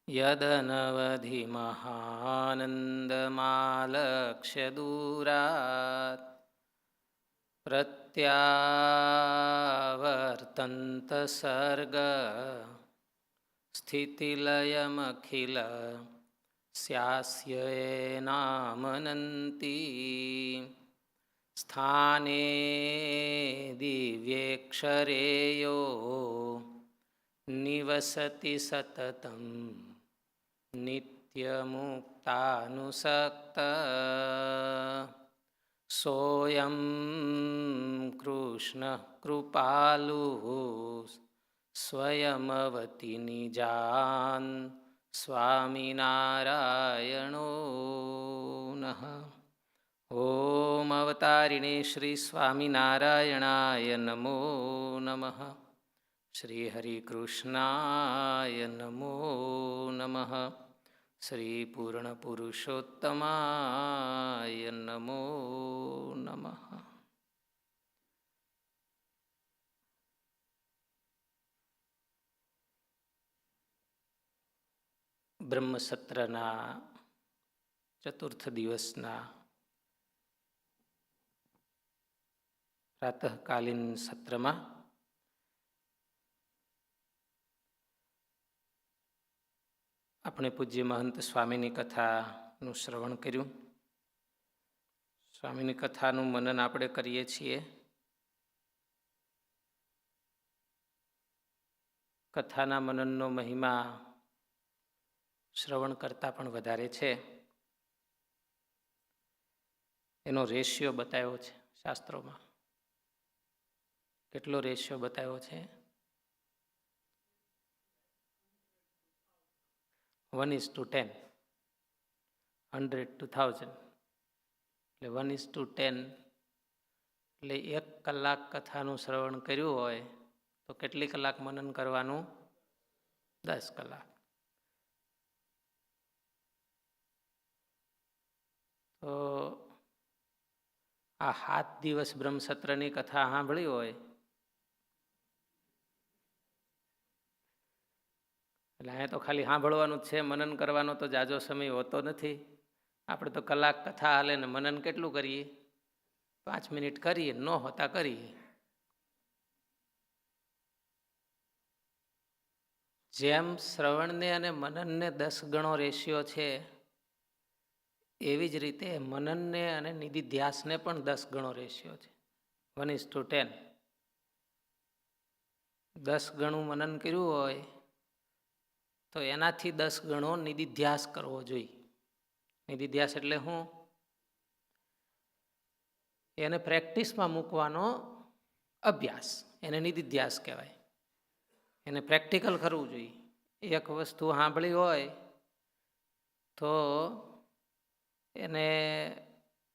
यदनवधिमहानन्दमालक्ष्य दूरात् प्रत्यावर्तन्त सर्ग स्थितिलयमखिल स्यास्येनामनन्ति स्थाने दिव्येक्षरेयो निवसति सततं नित्यमुक्तानुसक्त सोऽयं कृष्णः कृपालुः स्वयमवति निजान् स्वामिनारायणो नः। ओम अवतारिणे श्री स्वामिनारायणाय नमो नमः। श्री हरिकृष्णाय नमो नमः। श्री पूर्णपुरुषोत्तमाय नमो नमः। બ્રહ્મસત્રના ચતુર્થ દિવસના પ્રાતઃકાલીન સત્રમાં આપણે પૂજ્ય મહંત સ્વામીની કથાનું શ્રવણ કર્યું. સ્વામીની કથાનું મનન આપણે કરીએ છીએ. કથાના મનનનો મહિમા શ્રવણ કરતાં પણ વધારે છે. એનો રેશિયો બતાવ્યો છે શાસ્ત્રોમાં. કેટલો રેશિયો બતાવ્યો છે? 1:10. 100 to 1000 એટલે 1:10. એટલે 1 કલાક કથાનું શ્રવણ કર્યું હોય તો કેટલી કલાક મનન કરવાનું? 10 કલાક. તો આ 7 દિવસ બ્રહ્મસત્રની કથા સાંભળી હોય એટલે અહીંયા તો ખાલી સાંભળવાનું જ છે, મનન કરવાનો તો જાજો સમય હોતો નથી. આપણે તો કલાક કથા હાલે ને મનન કેટલું કરીએ? 5 મિનિટ કરીએ, ન હોતા કરીએ. જેમ શ્રવણને અને મનનને 10 ગણો રેશિયો છે, એવી જ રીતે મનનને અને નિધિધ્યાસને પણ 10 ગણો રેશિયો છે. 1:10. 10 ગણું મનન કર્યું હોય તો એનાથી 10 ગણો નિધિધ્યાસ કરવો જોઈએ. નિધિધ્યાસ એટલે શું? એને પ્રેક્ટિસમાં મૂકવાનો અભ્યાસ, એને નિધિધ્યાસ કહેવાય. એને પ્રેક્ટિકલ કરવું જોઈએ. એક વસ્તુ સાંભળી હોય તો એને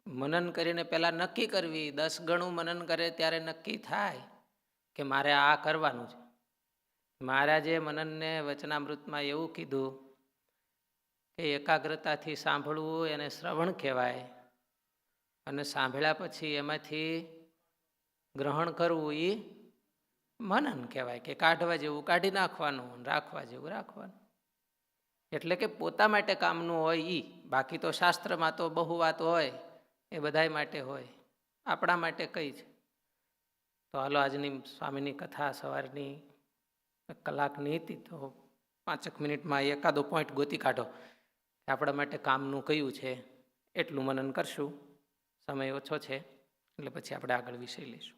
મનન કરીને પહેલાં નક્કી કરવી. 10 ગણું મનન કરે ત્યારે નક્કી થાય કે મારે આ કરવાનું છે. મહારાજે મનનને વચનામૃતમાં એવું કીધું કે એકાગ્રતાથી સાંભળવું એને શ્રવણ કહેવાય, અને સાંભળ્યા પછી એમાંથી ગ્રહણ કરવું એ મનન કહેવાય. કે કાઢવા જેવું કાઢી નાખવાનું, રાખવા જેવું રાખવાનું. એટલે કે પોતા માટે કામનું હોય એ. બાકી તો શાસ્ત્રમાં તો બહુ વાત હોય, એ બધાય માટે હોય. આપણા માટે કઈ છે? તો હાલો આજની સ્વામીની કથા સવારની 1 કલાકની હતી, તો 5 મિનિટમાં એકાદો પોઈન્ટ ગોતી કાઢો કે આપણા માટે કામનું કયું છે. એટલું મનન કરશું. સમય ઓછો છે એટલે પછી આપણે આગળ વિષય લઈશું.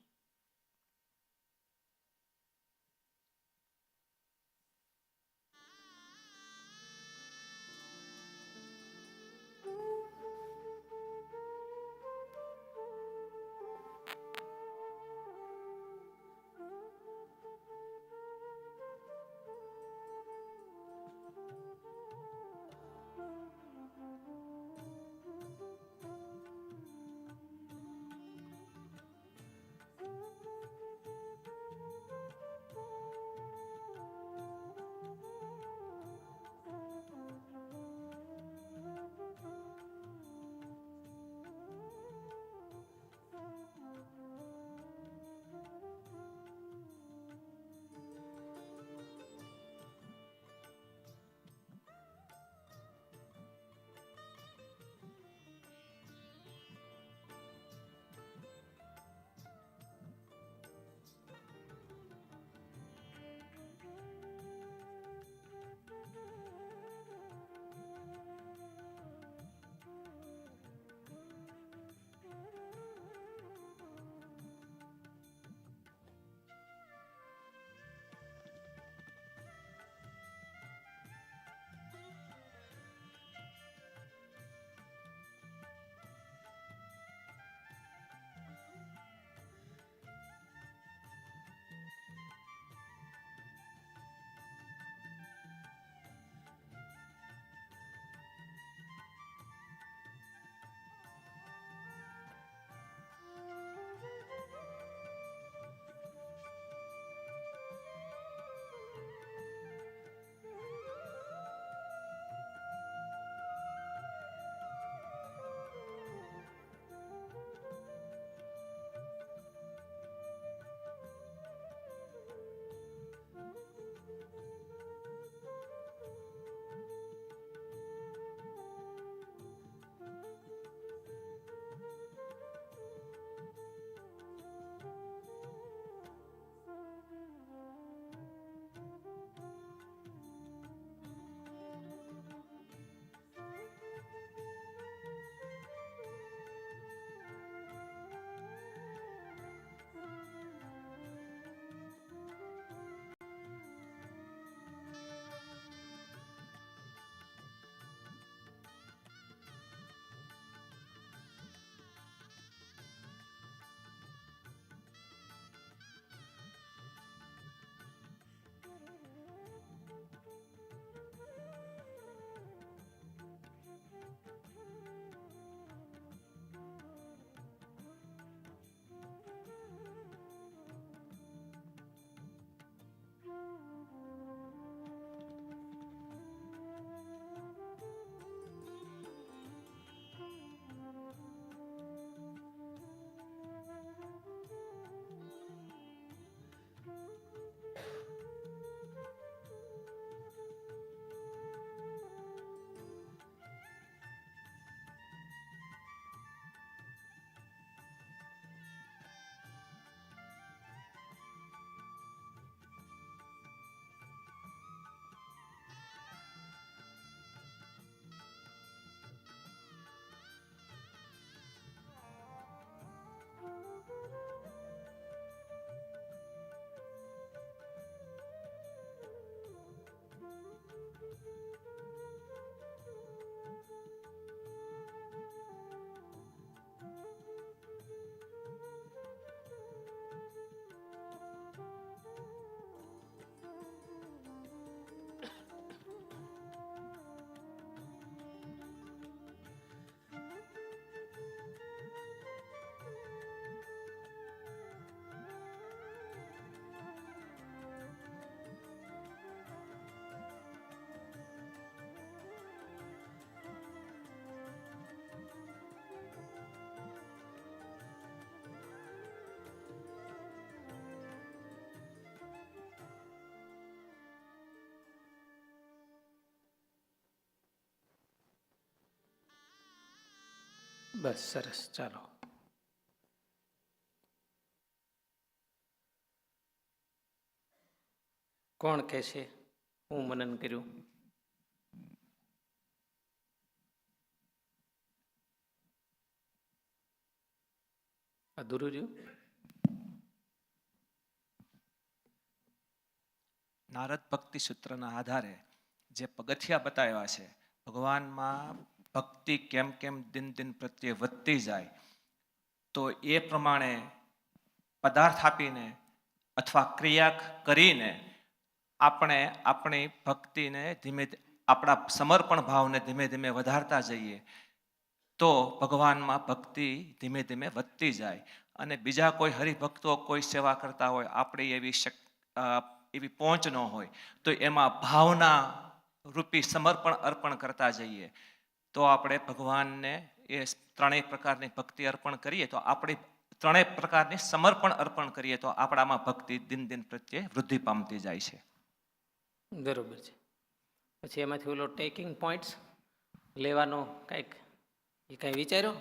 બસ સરસ. ચાલો, કોણ કહેશે હું મનન કર્યું? અધૂરું રહ્યું? નારદ ભક્તિ સૂત્રના આધારે જે પગથિયા બતાવ્યા છે, ભગવાનમાં ભક્તિ કેમ કેમ દિન દિન પ્રત્યે વધતી જાય, તો એ પ્રમાણે પદાર્થ આપીને અથવા ક્રિયા કરીને આપણે આપણી ભક્તિને આપણા સમર્પણ ભાવને ધીમે ધીમે વધારતા જઈએ તો ભગવાનમાં ભક્તિ ધીમે ધીમે વધતી જાય. અને બીજા કોઈ હરિભક્તો કોઈ સેવા કરતા હોય, આપણી એવી પહોંચ ન હોય, તો એમાં ભાવના રૂપી સમર્પણ અર્પણ કરતા જઈએ તો આપણે ભગવાનને એ ત્રણેય પ્રકારની ભક્તિ અર્પણ કરીએ તો આપણી ત્રણેય પ્રકારની સમર્પણ અર્પણ કરીએ તો આપણામાં ભક્તિ દિન દિન પ્રત્યે વૃદ્ધિ પામતી જાય છે. બરોબર છે. પછી એમાંથી ઓલો ટેકિંગ પોઈન્ટ્સ લેવાનો કંઈક એ કંઈ વિચાર્યો?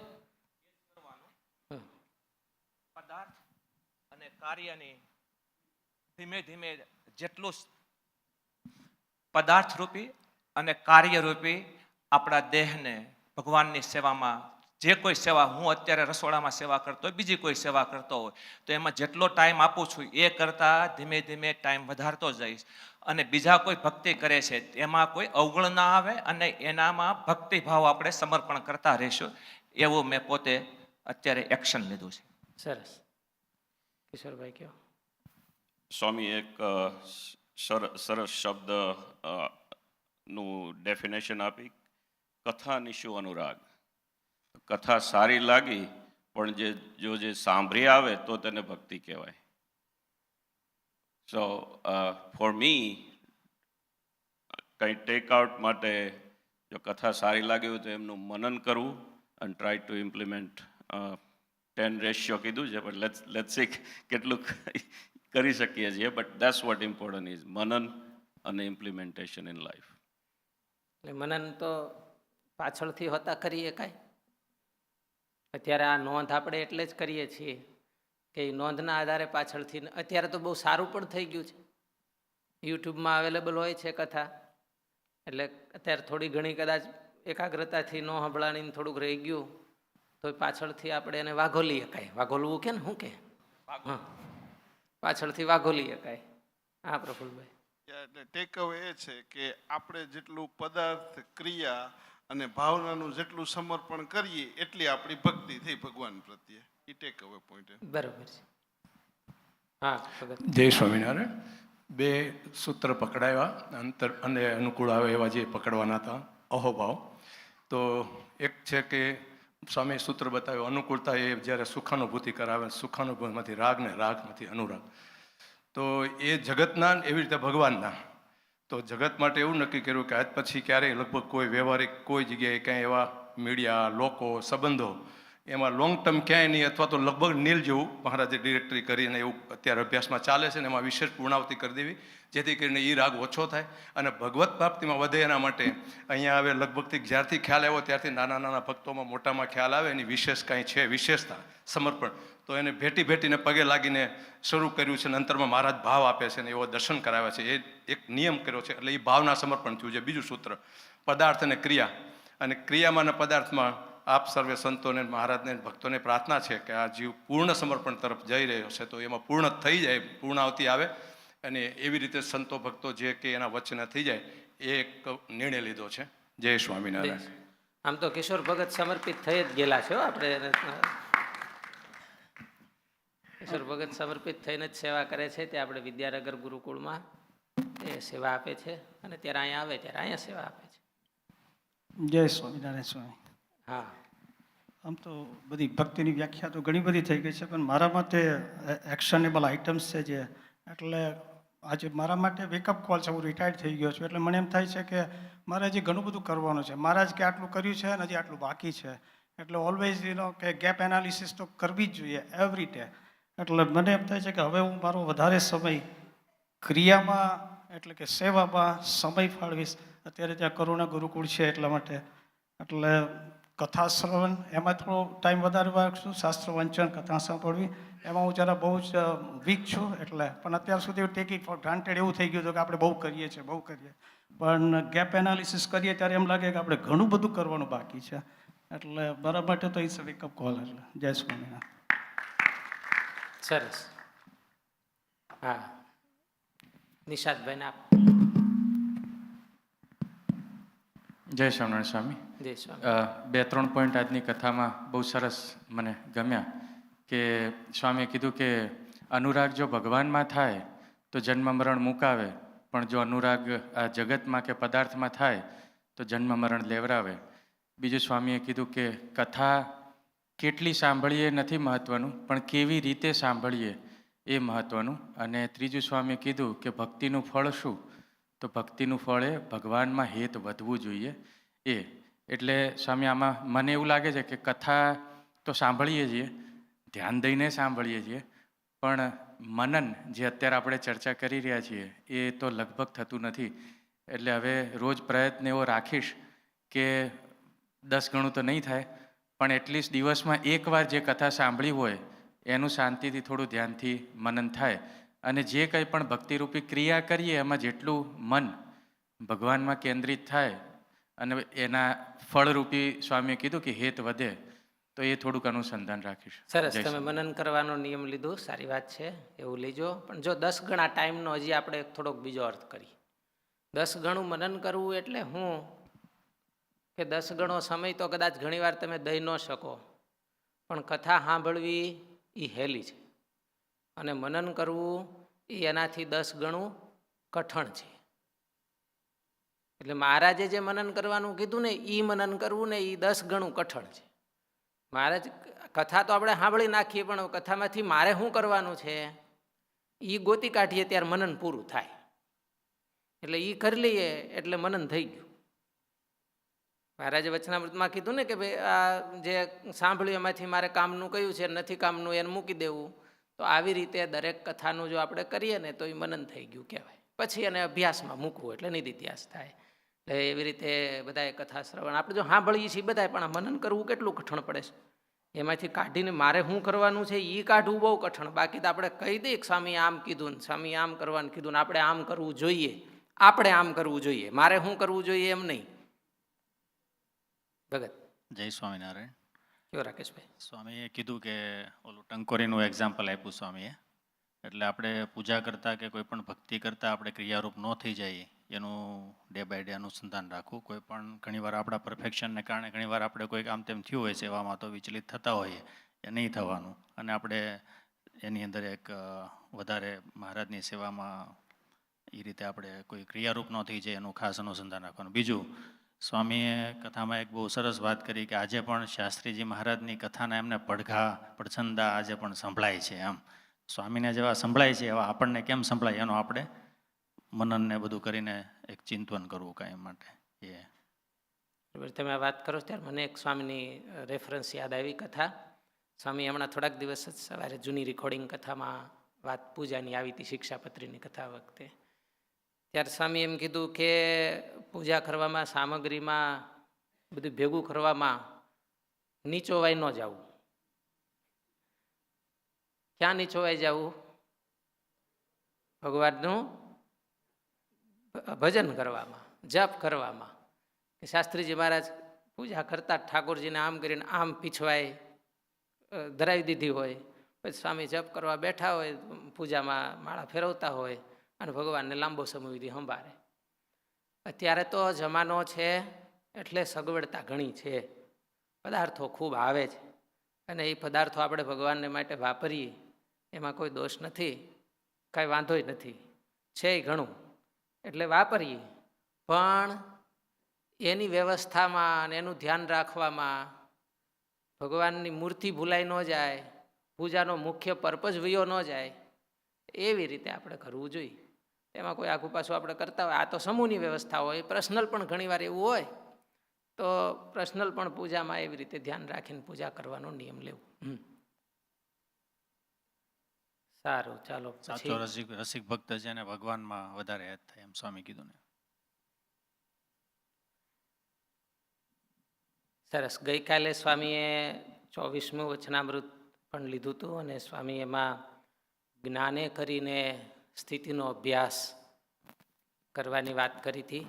પદાર્થ અને કાર્યની ધીમે ધીમે જેટલું પદાર્થરૂપી અને કાર્યરૂપી આપણા દેહને ભગવાનની સેવામાં, જે કોઈ સેવા, હું અત્યારે રસોડામાં સેવા કરતો હોય, બીજી કોઈ સેવા કરતો હોય, તો એમાં જેટલો ટાઈમ આપું છું એ કરતાં ધીમે ધીમે ટાઈમ વધારતો જઈશ. અને બીજા કોઈ ભક્તિ કરે છે એમાં કોઈ અવગણ ના આવે અને એનામાં ભક્તિભાવ આપણે સમર્પણ કરતા રહીશું, એવું મેં પોતે અત્યારે એક્શન લીધું છે. સરસ. કિશોરભાઈ કયો? સ્વામી એક સરસ શબ્દ નું ડેફિનેશન આપી, કથા નિશુ અનુરાગ. કથા સારી લાગી પણ જે સાંભળી આવે તો તેને ભક્તિ કહેવાય. સો ફોર મી કંઈ ટેકઆઉટ માટે જો કથા સારી લાગી હોય તો એમનું મનન કરવું અને ટ્રાય ટુ ઇમ્પ્લિમેન્ટ. 10 રેશિયો કીધું છે પણ લેટ્સ સી કેટલું કરી શકીએ છીએ, but that's what important is મનન અને ઇમ્પ્લિમેન્ટેશન ઇન લાઈફ. એટલે મનન તો પાછળથી હોતા કરીએ કાંઈ. અત્યારે આ નોંધ આપણે એટલે જ કરીએ છીએ કે એ નોંધના આધારે પાછળથી, અત્યારે તો બહુ સારું પણ થઈ ગયું છે, યુટ્યુબમાં અવેલેબલ હોય છે કથા, એટલે અત્યારે થોડી ઘણી કદાચ એકાગ્રતાથી ન સંભળાણીને થોડુંક રહી ગયું તો પાછળથી આપણે એને વાઘોલી શકાય. વાઘોલવું કે ને શું કે? હા, પાછળથી વાઘોલી શકાય. હા પ્રફુલભાઈ. એટલે ટેકઅવે એ છે કે આપણે જેટલું પદાર્થ, ક્રિયા અને ભાવનાનું જેટલું સમર્પણ કરીએ એટલી આપણી ભક્તિ થઈ ભગવાન પ્રત્યે. એ ટેકઅવે પોઈન્ટ. બરાબર છે. હા, જય સ્વામિનારાયણ. 2 સૂત્ર પકડાવ્યા, અંતર અને અનુકૂળ આવે એવા જે પકડવાના હતા, અહોભાવ. તો એક છે કે સ્વામી સૂત્ર બતાવ્યું, અનુકૂળતા એ જ્યારે સુખાનુભૂતિ કરાવે, સુખાનુભૂતિમાંથી રાગ ને રાગમાંથી અનુરાગ. તો એ જગતના એવી રીતે ભગવાનના. તો જગત માટે એવું નક્કી કર્યું કે આજ પછી ક્યારેય લગભગ કોઈ વ્યવહારિક કોઈ જગ્યાએ ક્યાંય એવા મીડિયા, લોકો, સંબંધો એમાં લોંગ ટર્મ ક્યાંય નહીં, અથવા તો લગભગ નીલ જેવું મહારાજે ડિરેક્ટરી કરીને એવું અત્યારે અભ્યાસમાં ચાલે છે ને એમાં વિશેષ પૂર્ણાવતી કરી દેવી, જેથી કરીને એ રાગ ઓછો થાય અને ભગવત પ્રાપ્તિમાં વધે. એના માટે અહીંયા હવે લગભગથી જ્યારથી ખ્યાલ આવ્યો ત્યારથી નાના નાના ભક્તોમાં મોટામાં ખ્યાલ આવે એની વિશેષ કાંઈ છે વિશેષતા, સમર્પણ, તો એને ભેટીને પગે લાગીને શરૂ કર્યું છે. અંતરમાં મહારાજ ભાવ આપે છે ને એવો દર્શન કરાવે છે, એ એક નિયમ કર્યો છે, એટલે એ ભાવના સમર્પણ થયું છે. બીજું સૂત્ર પદાર્થ અને ક્રિયા. અને ક્રિયામાં અને પદાર્થમાં આપ સર્વે સંતોને, મહારાજને, ભક્તોને પ્રાર્થના છે કે આ જીવ પૂર્ણ સમર્પણ તરફ જઈ રહ્યો છે તો એમાં પૂર્ણ થઈ જાય, પૂર્ણાવતી આવે અને એવી રીતે સંતો ભક્તો જે કે એના વચને થઈ જાય, એ એક નિર્ણય લીધો છે. જય સ્વામિનારાયણ. આમ તો કિશોર ભગત સમર્પિત થઈ જ ગયેલા છે. આપણે કિશોર ભગત સમર્પિત થઈને જ સેવા કરે છે. તે આપણે વિદ્યાનગર ગુરુકુળમાં એ સેવા આપે છે અને ત્યારે અહીંયા આવે ત્યારે અહીંયા સેવા આપે છે. જય સ્વામિનારાયણ સ્વામી. હા, આમ તો બધી ભક્તિની વ્યાખ્યા તો ઘણી બધી થઈ ગઈ છે, પણ મારા માટે એક્શનેબલ આઇટમ્સ છે જે, એટલે આજે મારા માટે વેકઅપ કોલ છે. હું રિટાયર્ડ થઈ ગયો છું એટલે મને એમ થાય છે કે મારે હજી ઘણું બધું કરવાનું છે. મહારાજ કે આટલું કર્યું છે અને હજી આટલું બાકી છે, એટલે ઓલવેઝ કે ગેપ એનાલિસિસ તો કરવી જ જોઈએ એવરી ડે. એટલે મને એમ થાય છે કે હવે હું મારો વધારે સમય ક્રિયામાં એટલે કે સેવામાં સમય ફાળવીશ. અત્યારે ત્યાં કરુણા ગુરુકુળ છે એટલા માટે એટલે કથા શ્રવણ એમાં થોડો ટાઈમ વધારે વાગશું, શાસ્ત્ર વાંચન, કથા સાંભળવી એમાં હું જરા બહુ જ વીક છું. એટલે પણ અત્યાર સુધી ટેક ઇટ ફોર ગ્રાન્ટેડ એવું થઈ ગયું હતું કે આપણે બહુ કરીએ. પણ ગેપ એનાલિસિસ કરીએ ત્યારે એમ લાગે કે આપણે ઘણું બધું કરવાનું બાકી છે. એટલે મારા માટે તો ઇટ્સ અ વેકઅપ કોલ. એટલે જય સ્વામિનારાયણ. સરસ. હા, નિષાદભાઈને આપ. જય સ્વામિનારાયણ સ્વામી. જય સ્વામી. 2-3 પોઈન્ટ આજની કથામાં બહુ સરસ મને ગમ્યા. કે સ્વામીએ કીધું કે અનુરાગ જો ભગવાનમાં થાય તો જન્મ મરણ મુકાવે, પણ જો અનુરાગ આ જગતમાં કે પદાર્થમાં થાય તો જન્મ મરણ લેવરાવે. બીજું સ્વામીએ કીધું કે કથા કેટલી સાંભળીએ નથી મહત્ત્વનું, પણ કેવી રીતે સાંભળીએ એ મહત્ત્વનું. અને ત્રીજું સ્વામીએ કીધું કે ભક્તિનું ફળ શું, તો ભક્તિનું ફળ એ ભગવાનમાં હેત વધવું જોઈએ એ. એટલે સ્વામી આમાં મને એવું લાગે છે કે કથા તો સાંભળીએ છીએ, ધ્યાન દઈને સાંભળીએ છીએ, પણ મનન જે અત્યારે આપણે ચર્ચા કરી રહ્યા છીએ એ તો લગભગ થતું નથી. એટલે હવે રોજ પ્રયત્ન એવો રાખીશ કે 10 ગણું તો નહીં થાય, પણ એટલીસ્ટ દિવસમાં એકવાર જે કથા સાંભળી હોય એનું શાંતિથી થોડું ધ્યાનથી મનન થાય. અને જે કંઈ પણ ભક્તિરૂપી ક્રિયા કરીએ એમાં જેટલું મન ભગવાનમાં કેન્દ્રિત થાય અને એના ફળરૂપી સ્વામીએ કીધું કે હેત વધે, તો એ થોડુંક અનુસંધાન રાખીશ. સરસ, જય તમે સ્વામિનારાયણ. મનન કરવાનો નિયમ લીધો, સારી વાત છે, એવું લેજો. પણ જો 10 ગણા ટાઈમનો હજી આપણે થોડોક બીજો અર્થ કરીએ. 10 ગણું મનન કરવું એટલે હું કે 10 ગણો સમય તો કદાચ ઘણીવાર તમે દઈ ન શકો, પણ કથા સાંભળવી એ હેલી છે અને મનન કરવું એ એનાથી 10 ગણું કઠણ છે. એટલે મહારાજે જે મનન કરવાનું કીધું ને એ મનન કરવું ને એ 10 ગણું કઠણ છે. મહારાજ કથા તો આપણે સાંભળી નાખીએ, પણ કથામાંથી મારે શું કરવાનું છે એ ગોતી કાઢીએ ત્યારે મનન પૂરું થાય. એટલે એ કરી લઈએ એટલે મનન થઈ ગયું. મહારાજે વચનામૃતમાં કીધું ને કે ભાઈ આ જે સાંભળ્યું એમાંથી મારે કામનું કયું છે, નથી કામનું એને મૂકી દેવું. તો આવી રીતે દરેક કથાનું જો આપણે કરીએ ને તો એ મનન થઈ ગયું કહેવાય. પછી એને અભ્યાસમાં મૂકવું એટલે નિધિધ્યાસ થાય. એટલે એવી રીતે બધાએ કથા શ્રવણ આપણે જો સાંભળીએ છીએ બધાએ, પણ મનન કરવું કેટલું કઠણ પડે છે. એમાંથી કાઢીને મારે શું કરવાનું છે એ કાઢવું બહુ કઠણ. બાકી તો આપણે કહી દઈએ કે સ્વામી આમ કીધું ને સ્વામી આમ કરવાનું કીધું ને આપણે આમ કરવું જોઈએ, આપણે આમ કરવું જોઈએ, મારે શું કરવું જોઈએ એમ નહીં. ભગત. જય સ્વામિનારાયણ. કયો રાકેશભાઈ? સ્વામીએ કીધું કે ઓલું ટંકોરીનું એક્ઝામ્પલ આપ્યું સ્વામીએ. એટલે આપણે પૂજા કરતાં કે કોઈ પણ ભક્તિ કરતાં આપણે ક્રિયારૂપ ન થઈ જાય એનું ડે બાય ડે અનુસંધાન રાખવું. કોઈ પણ ઘણીવાર આપણા પરફેક્શનને કારણે ઘણીવાર આપણે કોઈક આમ તેમ થયું હોય સેવામાં તો વિચલિત થતા હોઈએ, એ નહીં થવાનું. અને આપણે એની અંદર એક વધારે મહારાજની સેવામાં એ રીતે આપણે કોઈ ક્રિયારૂપ ન થઈ જાય એનું ખાસ અનુસંધાન રાખવાનું. બીજું, સ્વામીએ કથામાં એક બહુ સરસ વાત કરી કે આજે પણ શાસ્ત્રીજી મહારાજની કથાના એમને પડછંદા આજે પણ સંભળાય છે. એમ સ્વામીને જેવા સંભળાય છે એવા આપણને કેમ સંભળાય એનો આપણે મનનને બધું કરીને એક ચિંતન કરવું કાંઈ માટે. એ તમે આ વાત કરો ત્યારે મને એક સ્વામીની રેફરન્સ યાદ આવી કથા. સ્વામી હમણાં થોડાક દિવસ જ સવારે જૂની રેકોર્ડિંગ કથામાં વાત પૂજાની આવી હતી, શિક્ષાપત્રીની કથા વખતે. ત્યારે સ્વામી એમ કીધું કે પૂજા કરવામાં, સામગ્રીમાં બધું ભેગું કરવામાં નીચોવાઈ ન જવું. ક્યાં નીચોવાઈ જવું? ભગવાનનું ભજન કરવામાં, જપ કરવામાં. શાસ્ત્રીજી મહારાજ પૂજા કરતા ઠાકોરજીને આમ કરીને આમ પીછવાય ધરાવી દીધી હોય, પછી સ્વામી જપ કરવા બેઠા હોય, પૂજામાં માળા ફેરવતા હોય અને ભગવાનને લાંબો સમય સુધી સંભાળે. અત્યારે તો જમાનો છે એટલે સગવડતા ઘણી છે, પદાર્થો ખૂબ આવે છે અને એ પદાર્થો આપણે ભગવાનને માટે વાપરીએ એમાં કોઈ દોષ નથી, કાંઈ વાંધોય નથી, છે ઘણું એટલે વાપરીએ. પણ એની વ્યવસ્થામાં અને એનું ધ્યાન રાખવામાં ભગવાનની મૂર્તિ ભૂલાઈ ન જાય, પૂજાનો મુખ્ય પર્પઝ વયો ન જાય, એવી રીતે આપણે કરવું જોઈએ. એમાં કોઈ આખું પાછું આપણે કરતા હોય, આ તો સમૂહની વ્યવસ્થા હોય, પર્સનલ પણ ઘણીવાર એવું હોય તો પર્સનલ પણ પૂજામાં એવી રીતે ધ્યાન રાખીને પૂજા કરવાનો નિયમ લેવું. સારું, ચાલો. સાચો રસિક ભક્ત છે ને ભગવાનમાં વધારે યાદ થાય એમ સ્વામી કીધું ને. સરસ. ગઈકાલે સ્વામીએ 24મું વચનામૃત પણ લીધું હતું અને સ્વામી એમાં જ્ઞાને કરીને સ્થિતિનો અભ્યાસ કરવાની વાત કરી હતી.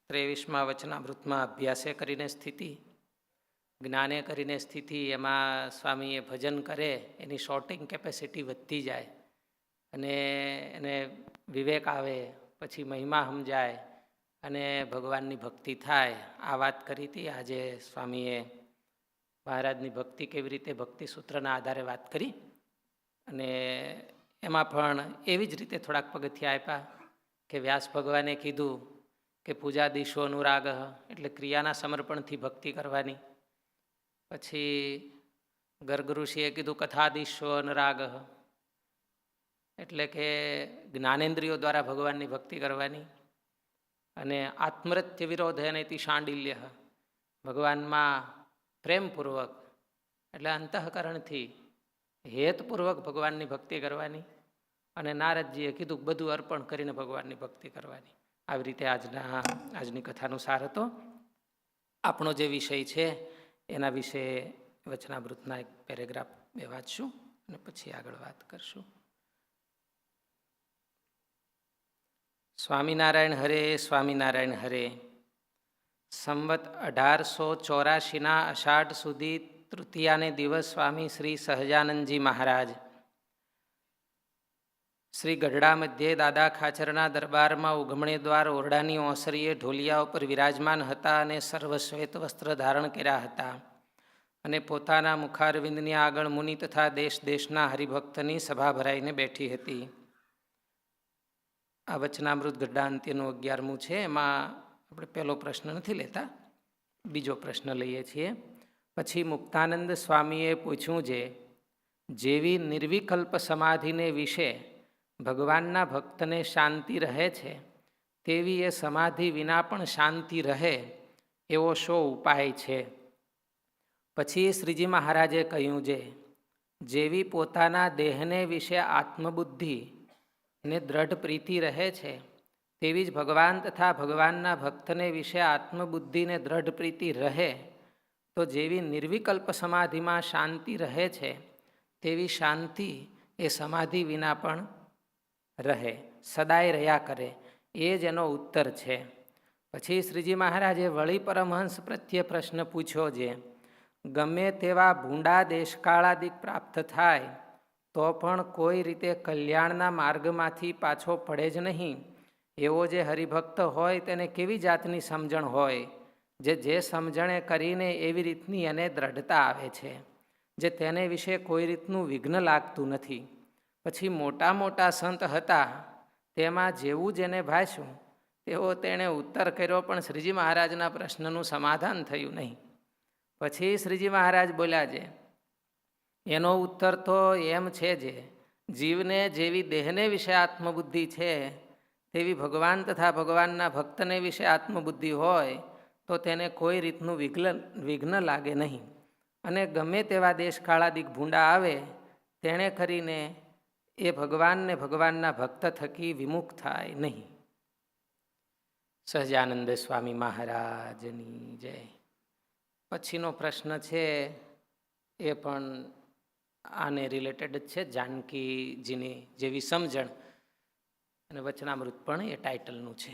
23મા વચનામૃતમાં અભ્યાસે કરીને સ્થિતિ, જ્ઞાને કરીને સ્થિતિ, એમાં સ્વામીએ ભજન કરે એની શોર્ટિંગ કેપેસિટી વધતી જાય અને એને વિવેક આવે, પછી મહિમા સમજાય અને ભગવાનની ભક્તિ થાય. આ વાત કરી હતી. આજે સ્વામીએ મહારાજની ભક્તિ કેવી રીતે ભક્તિ સૂત્રના આધારે વાત કરી અને એમાં પણ એવી જ રીતે થોડાક પગથિયા આપ્યા કે વ્યાસ ભગવાને કીધું કે પૂજાદિશો અનુરાગ એટલે ક્રિયાના સમર્પણથી ભક્તિ કરવાની. પછી ગર્ગ ઋષિએ કીધું કથાદિશો અનુરાગ એટલે કે જ્ઞાનેન્દ્રિયો દ્વારા ભગવાનની ભક્તિ કરવાની. અને આત્મરત્ય વિરોધ નૈતિ શાંડિલ્ય ભગવાનમાં પ્રેમપૂર્વક એટલે અંતઃકરણથી હેતપૂર્વક ભગવાનની ભક્તિ કરવાની. અને નારદજીએ કીધું બધું અર્પણ કરીને ભગવાનની ભક્તિ કરવાની. આવી રીતે આજની કથાનો સાર હતો. આપણો જે વિષય છે એના વિશે વચનામૃતના એક પેરેગ્રાફ બે વાંચશું અને પછી આગળ વાત કરશું. સ્વામિનારાયણ હરે, સ્વામિનારાયણ હરે. સંવત 1884ના અષાઢ સુધી તૃતીયાને દિવસ સ્વામી શ્રી સહજાનંદજી મહારાજ શ્રી ગઢડા મધ્યે દાદા ખાચરના દરબારમાં ઉઘમણે દ્વાર ઓરડાની ઓસરીએ ઢોલિયા ઉપર વિરાજમાન હતા અને સર્વશ્વેત વસ્ત્ર ધારણ કર્યા હતા અને પોતાના મુખારવિંદની આગળ મુનિ તથા દેશ દેશના હરિભક્તની સભા ભરાઈને બેઠી હતી. આ વચનામૃત ગઢડાંત્યનું 11મું છે. એમાં આપણે પહેલો પ્રશ્ન નથી લેતા, બીજો પ્રશ્ન લઈએ છીએ. પછી મુક્તાનંદ સ્વામીએ પૂછ્યું છે, જેવી નિર્વિકલ્પ સમાધિને વિશે ભગવાનના ભક્તને શાંતિ રહે છે તેવી એ સમાધિ વિના પણ શાંતિ રહે એવો શો ઉપાય છે? પછી શ્રીજી મહારાજે કહ્યું છે, જેવી પોતાના દેહને વિશે આત્મબુદ્ધિ ને દ્રઢ પ્રીતિ રહે છે તેવી જ ભગવાન તથા ભગવાનના ભક્તને વિશે આત્મબુદ્ધિને દ્રઢ પ્રીતિ રહે તો જેવી નિર્વિકલ્પ સમાધિમાં શાંતિ રહે છે તેવી શાંતિ એ સમાધિ વિના પણ રહે, સદાય રહ્યા કરે. એ જ એનો ઉત્તર છે. પછી શ્રીજી મહારાજે વળી પરમહંસ પ્રત્યે પ્રશ્ન પૂછ્યો છે, ગમે તેવા ભૂંડા દેશકાળાદિક પ્રાપ્ત થાય તો પણ કોઈ રીતે કલ્યાણના માર્ગમાંથી પાછો પડે જ નહીં. એવો જે હરિભક્ત હોય તેને કેવી જાતની સમજણ હોય જે સમજણે કરીને એવી રીતની એને દ્રઢતા આવે છે, જે તેને વિશે કોઈ રીતનું વિઘ્ન લાગતું નથી. પછી મોટા મોટા સંત હતા તેમાં જેવું જેને ભાષ્યું તેવો તેણે ઉત્તર કર્યો પણ શ્રીજી મહારાજના પ્રશ્નનું સમાધાન થયું નહીં. પછી શ્રીજી મહારાજ બોલ્યા છે, એનો ઉત્તર તો એમ છે જે જીવને જેવી દેહને વિશે આત્મબુદ્ધિ છે તેવી ભગવાન તથા ભગવાનના ભક્તને વિશે આત્મબુદ્ધિ હોય તો તેને કોઈ રીતનું વિઘ્ન લાગે નહીં અને ગમે તેવા દેશકાળાદિક ભૂંડા આવે તેણે કરીને એ ભગવાનને ભગવાનના ભક્ત થકી વિમુખ થાય નહીં. સહજાનંદ સ્વામી મહારાજની જય. પછીનો પ્રશ્ન છે એ પણ આને રિલેટેડ જ છે, જાનકીજીની જેવી સમજણ, અને વચનામૃત પણ એ ટાઇટલનું છે.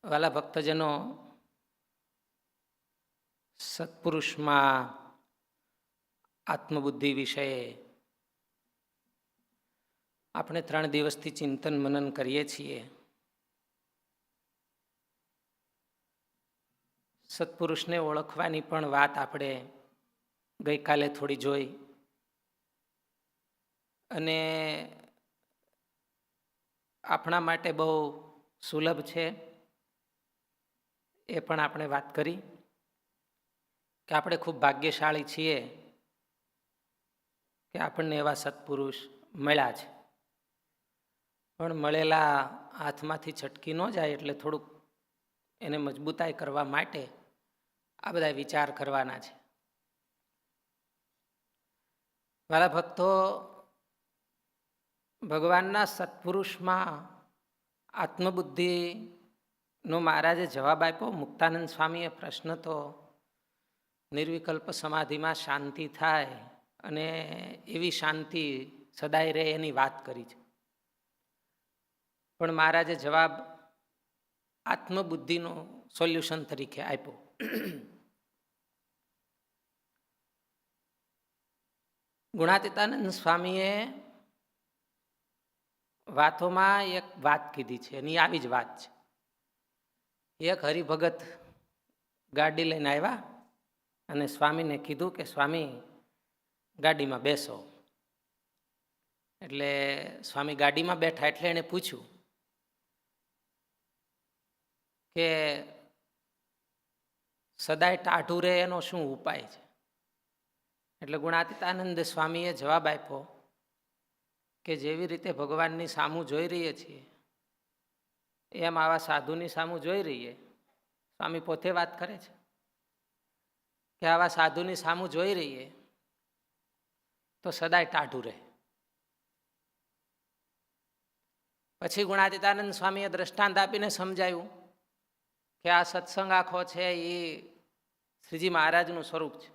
વાલા ભક્તજનો, સત્પુરુષમાં આત્મબુદ્ધિ વિશે આપણે 3 દિવસથી ચિંતન મનન કરીએ છીએ. સત્પુરુષને ઓળખવાની પણ વાત આપણે ગઈકાલે થોડી જોઈ અને આપણા માટે બહુ સુલભ છે એ પણ આપણે વાત કરી કે આપણે ખૂબ ભાગ્યશાળી છીએ કે આપણને એવા સત્પુરુષ મળ્યા છે. પણ મળેલા હાથમાંથી છટકી ન જાય એટલે થોડુંક એને મજબૂતાઈ કરવા માટે આ બધા વિચાર કરવાના છે. મારા ભક્તો, ભગવાનના સત્પુરુષમાં આત્મબુદ્ધિનો મહારાજે જવાબ આપ્યો. મુક્તાનંદ સ્વામીએ પ્રશ્ન તો નિર્વિકલ્પ સમાધિમાં શાંતિ થાય અને એવી શાંતિ સદાય રહે એની વાત કરી છે. પણ મહારાજે જવાબ આત્મબુદ્ધિનો સોલ્યુશન તરીકે આપ્યો. ગુણાતીતાનંદ સ્વામીએ વાતોમાં એક વાત કીધી છે, એની આવી જ વાત છે. એક હરિભગત ગાડી લઈને આવ્યા અને સ્વામીને કીધું કે સ્વામી ગાડીમાં બેસો. એટલે સ્વામી ગાડીમાં બેઠા એટલે એણે પૂછ્યું કે સદાય ટાઢું રહે એનો શું ઉપાય છે? એટલે ગુણાતીતાનંદ સ્વામીએ જવાબ આપ્યો કે જેવી રીતે ભગવાનની સામું જોઈ રહીએ છીએ એમ આવા સાધુની સામું જોઈ રહીએ. સ્વામી પોતે વાત કરે છે કે આવા સાધુની સામું જોઈ રહીએ તો સદાય ટાઢું રહે. પછી ગુણાતીતાનંદ સ્વામીએ દ્રષ્ટાંત આપીને સમજાયું કે આ સત્સંગ આખો છે એ શ્રીજી મહારાજનું સ્વરૂપ છે,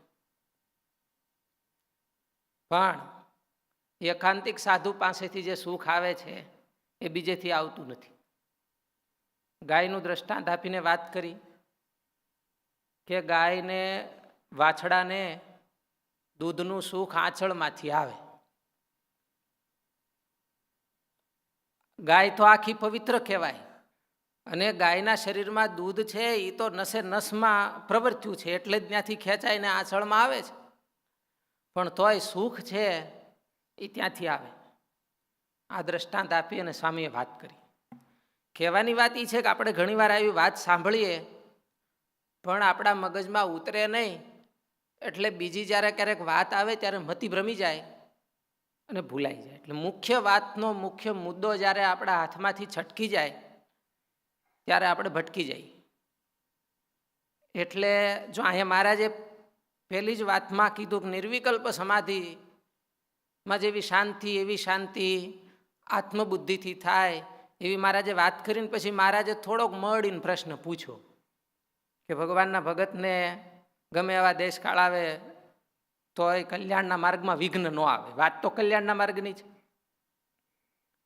પણ એકાંતિક સાધુ પાસેથી જે સુખ આવે છે એ બીજેથી આવતું નથી. ગાયનું દ્રષ્ટાંત આપીને વાત કરી કે ગાયને વાછડાને દૂધનું સુખ આંચળમાંથી આવે. ગાય તો આખી પવિત્ર કહેવાય અને ગાયના શરીરમાં દૂધ છે એ તો નસે નસમાં પ્રવર્ત્યું છે એટલે જ ત્યાંથી ખેંચાઈને આંચળમાં આવે છે, પણ તોય સુખ છે એ ત્યાંથી આવે. આ દ્રષ્ટાંત આપી અને સ્વામીએ વાત કરી. કહેવાની વાત એ છે કે આપણે ઘણીવાર આવી વાત સાંભળીએ પણ આપણા મગજમાં ઉતરે નહીં, એટલે બીજી જ્યારે ક્યારેક વાત આવે ત્યારે મતિ ભ્રમી જાય અને ભૂલાઈ જાય. એટલે મુખ્ય વાતનો મુખ્ય મુદ્દો જ્યારે આપણા હાથમાંથી છટકી જાય ત્યારે આપણે ભટકી જઈએ. એટલે જો અહીંયા મહારાજે પહેલી જ વાતમાં કીધું કે નિર્વિકલ્પ સમાધિમાં જેવી શાંતિ એવી શાંતિ આત્મબુદ્ધિથી થાય એવી મહારાજે વાત કરીને પછી મહારાજે થોડોક મળીને પ્રશ્ન પૂછ્યો કે ભગવાનના ભગતને ગમે એવા દેશકાળ આવે તો એ કલ્યાણના માર્ગમાં વિઘ્ન ન આવે. વાત તો કલ્યાણના માર્ગની છે.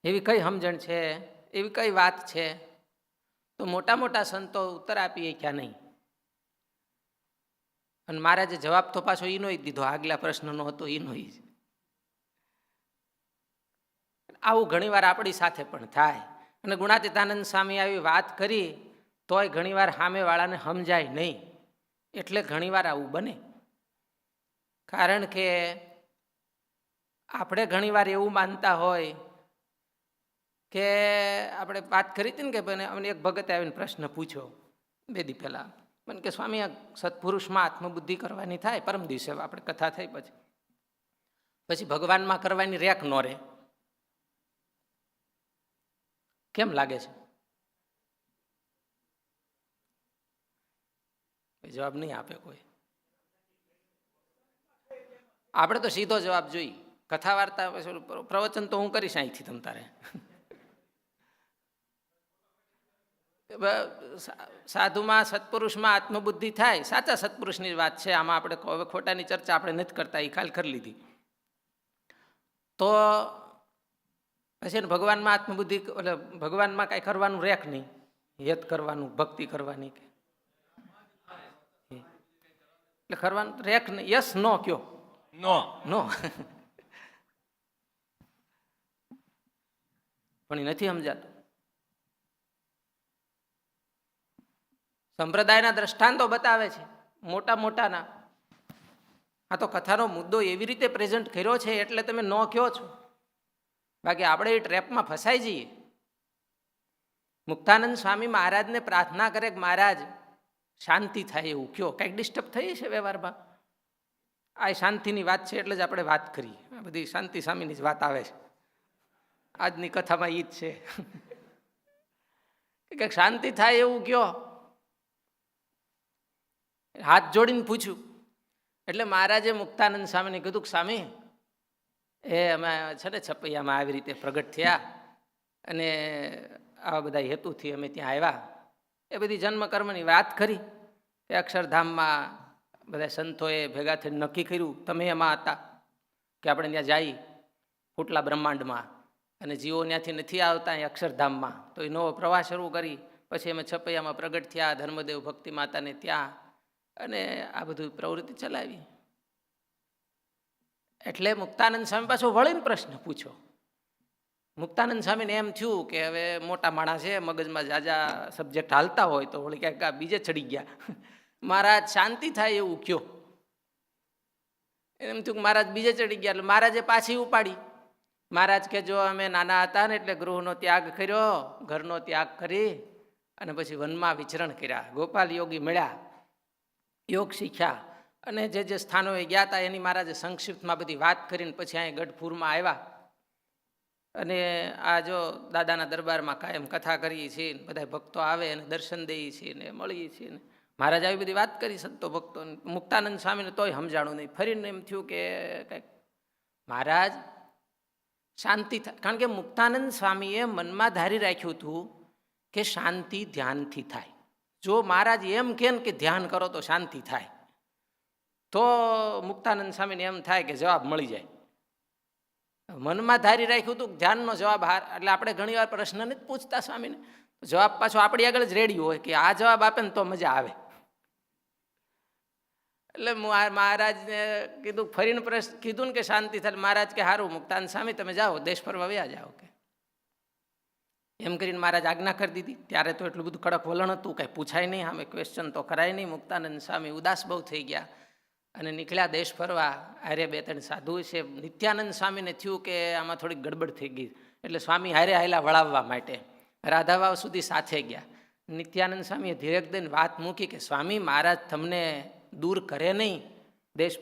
એવી કઈ સમજણ છે, એવી કઈ વાત છે? તો મોટા મોટા સંતો ઉત્તર આપીએ ક્યાં નહીં. અને મહારાજે જવાબ તો પાછો એનો જ દીધો, આગલા પ્રશ્નનો હતો એનો જ. આવું ઘણીવાર આપણી સાથે પણ થાય. અને ગુણાતીતાનંદ સ્વામી આવી વાત કરી તોય ઘણીવાર સામેવાળાને સમજાય નહીં, એટલે ઘણીવાર આવું બને. કારણ કે આપણે ઘણીવાર એવું માનતા હોય કે આપણે વાત કરી હતી ને કે અમને એક ભગતે આવીને પ્રશ્ન પૂછ્યો 2 દી પહેલાં મને કે સ્વામી આ સત્પુરુષમાં આત્મબુદ્ધિ કરવાની થાય, પરમ દિવસે આપણે કથા થઈ પછી ભગવાનમાં કરવાની રેક ન રહે, કેમ લાગે છે? જવાબ નહીં આપે કોઈ. આપણે તો સીધો જવાબ જોઈ. કથા વાર્તા પ્રવચન તો હું કરીશ અહીંથી તમ તારે. સાધુમાં સત્પુરુષમાં આત્મબુદ્ધિ થાય, સાચા સત્પુરુષની વાત છે. આમાં આપણે હવે ખોટાની ચર્ચા આપણે નથી કરતા, એ ખાલી કરી લીધી. તો પછી ભગવાનમાં આત્મબુદ્ધિ એટલે ભગવાનમાં કાંઈ કરવાનું રેક નહીં, યત કરવાનું, ભક્તિ કરવાની કે એટલે કરવાનું રેક નહીં. યસ નો કયો? નો. પણ એ નથી સમજાતું. સંપ્રદાયના દ્રષ્ટાંતો બતાવે છે મોટા મોટાના. આ તો કથાનો મુદ્દો એવી રીતે પ્રેઝન્ટ કર્યો છે એટલે તમે ન કહો છો, બાકી આપણે એ ટ્રેપમાં ફસાઈ જઈએ. મુક્તાનંદ સ્વામી મહારાજને પ્રાર્થના કરે કે મહારાજ શાંતિ થાય એવું કયો. કંઈક ડિસ્ટર્બ થઈ છે વ્યવહારમાં. આ શાંતિની વાત છે એટલે જ આપણે વાત કરી. આ બધી શાંતિ સ્વામીની જ વાત આવે છે. આજની કથામાં ઈ જ છે કે કંઈક શાંતિ થાય એવું કયો. હાથ જોડીને પૂછ્યું એટલે મહારાજે મુક્તાનંદ સ્વામીને કીધું કે સ્વામી અમે છે ને છપૈયામાં આવી રીતે પ્રગટ થયા અને આવા બધા હેતુથી અમે ત્યાં આવ્યા. એ બધી જન્મ કર્મની વાત કરી કે અક્ષરધામમાં બધા સંતોએ ભેગા થઈને નક્કી કર્યું, તમે એમાં હતા, કે આપણે ત્યાં જઈ ફૂટલા બ્રહ્માંડમાં, અને જીવો ત્યાંથી નથી આવતા અહીં અક્ષરધામમાં, તો એ નવો પ્રવાસ શરૂ કરી. પછી અમે છપૈયામાં પ્રગટ થયા, ધર્મદેવ ભક્તિ માતાને ત્યાં, અને આ બધું પ્રવૃત્તિ ચલાવી. એટલે મુક્તાનંદ સ્વામી પાછો વળીને પ્રશ્ન પૂછ્યો. મુક્તાનંદ સ્વામીને એમ થયું કે હવે મોટા માણસ છે, મગજમાં જાજા સબ્જેક્ટ હાલતા હોય તો વળી ક્યાંક બીજે ચડી ગયા. મહારાજ શાંતિ થાય એવું કયો. એમ થયું કે મહારાજ બીજે ચડી ગયા. એટલે મહારાજે પાછી ઉપાડી. મહારાજ કે જો અમે નાના હતા ને એટલે ગૃહનો ત્યાગ કર્યો, ઘરનો ત્યાગ કરી અને પછી વનમાં વિચરણ કર્યા. ગોપાલ યોગી મળ્યા, યોગ શીખ્યા, અને જે સ્થાનોએ ગયા હતા એની મહારાજે સંક્ષિપ્તમાં બધી વાત કરીને પછી અહીં ગઢપુરમાં આવ્યા. અને આ જો દાદાના દરબારમાં કાયમ કથા કરીએ છીએ, બધા ભક્તો આવે અને દર્શન દઈએ છીએ ને મળીએ છીએ ને. મહારાજ આવી બધી વાત કરી સંતો ભક્તો. મુક્તાનંદ સ્વામીને તોય સમજાણું નહીં. ફરીને એમ થયું કે કંઈક મહારાજ શાંતિ થાય, કારણ કે મુક્તાનંદ સ્વામીએ મનમાં ધારી રાખ્યું હતું કે શાંતિ ધ્યાનથી થાય. જો મહારાજ એમ કહે ને કે ધ્યાન કરો તો શાંતિ થાય, તો મુક્તાનંદ સ્વામીને એમ થાય કે જવાબ મળી જાય. મનમાં ધારી રાખ્યું હતું ધ્યાનનો જવાબ એટલે આપણે ઘણી વાર પ્રશ્ન નથી પૂછતા સ્વામીને, જવાબ પાછો આપણી આગળ જ રેડી હોય કે આ જવાબ આપે ને તો મજા આવે. એટલે મહારાજને કીધું, ફરીને પ્રશ્ન કીધું ને કે શાંતિ થાય. મહારાજ કે સારું મુક્તાનંદ સ્વામી તમે જાઓ, દેશ ફરવા વ્યા જાઓ કે. એમ કરીને મહારાજ આજ્ઞા કરી દીધી. ત્યારે તો એટલું બધું કડક વલણ હતું, કંઈ પૂછાય નહીં, સામે ક્વેશ્ચન તો કરાય નહીં. મુક્તાનંદ સ્વામી ઉદાસ બહુ થઈ ગયા અને નીકળ્યા દેશ ફરવા. હારે 2-3 સાધુ છે. નિત્યાનંદ સ્વામીને થયું કે આમાં થોડીક ગડબડ થઈ ગઈ, એટલે સ્વામી હારે હાયલા વળાવવા માટે રાધાવાવ સુધી સાથે ગયા. નિત્યાનંદ સ્વામીએ ધીરેક દઈને વાત મૂકી કે સ્વામી મહારાજ તમને દૂર કરે નહીં, દેશ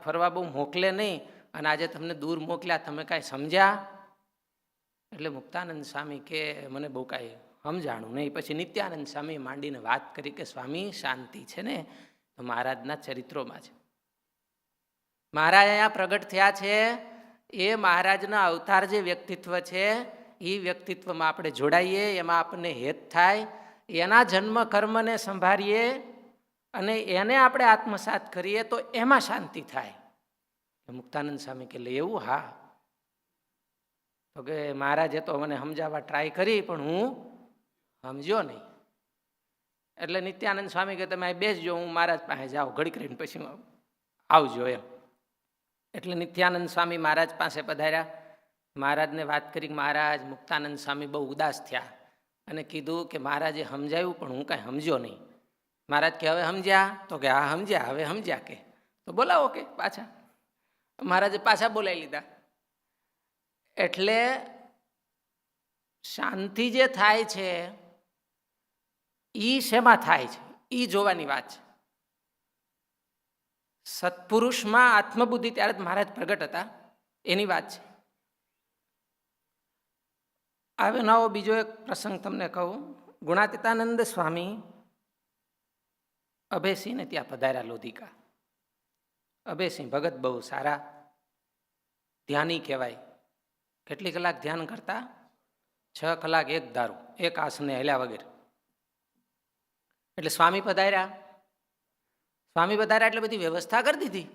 ફરવા બહુ મોકલે નહીં, અને આજે તમને દૂર મોકલ્યા, તમે કાંઈ સમજ્યા? એટલે મુક્તાનંદ સ્વામી કે મને બહુ કાંઈ સમજાણું નહીં. પછી નિત્યાનંદ સ્વામી માંડીને વાત કરી કે સ્વામી શાંતિ છે ને તો મહારાજના ચરિત્રોમાં છે. મહારાજ અહીંયા પ્રગટ થયા છે, એ મહારાજના અવતાર જે વ્યક્તિત્વ છે એ વ્યક્તિત્વમાં આપણે જોડાઈએ, એમાં આપણને હેત થાય, એના જન્મ કર્મને સંભાળીએ અને એને આપણે આત્મસાત કરીએ તો એમાં શાંતિ થાય. મુક્તાનંદ સ્વામી કે લે એવું? હા. તો કે મહારાજે તો મને સમજાવવા ટ્રાય કરી પણ હું સમજ્યો નહીં. એટલે નિત્યાનંદ સ્વામી કે તમે બેસજો, હું મહારાજ પાસે જાઉં, ઘડીક રહીને પછી આવજો એમ. એટલે નિત્યાનંદ સ્વામી મહારાજ પાસે પધાર્યા. મહારાજને વાત કરી. મહારાજ મુક્તાનંદ સ્વામી બહુ ઉદાસ થયા અને કીધું કે મહારાજે સમજાવ્યું પણ હું કાંઈ સમજ્યો નહીં. મહારાજ કે હવે સમજ્યા? તો કે હા સમજ્યા, હવે સમજ્યા. કે તો બોલાવો કે પાછા. મહારાજે પાછા બોલાવી લીધા. એટલે શાંતિ જે થાય છે એ શેમાં થાય છે એ જોવાની વાત છે. સત્પુરુષમાં આત્મબુદ્ધિ ત્યારે જ મહારાજ પ્રગટ હતા એની વાત છે. હવે નવો બીજો એક પ્રસંગ તમને કહું. ગુણાતીતાનંદ સ્વામી અભયસિંહને ત્યાં પધાર્યા લોધિકા. અભયસિંહ ભગત બહુ સારા ધ્યાની કહેવાય. કેટલી કલાક ધ્યાન કરતા? 6 કલાક એક ધારું, એક આસને હલ્યા વગેરે. એટલે સ્વામી પધાર્યા. સ્વામી પધાર્યા એટલે બધી વ્યવસ્થા કરી દીધી,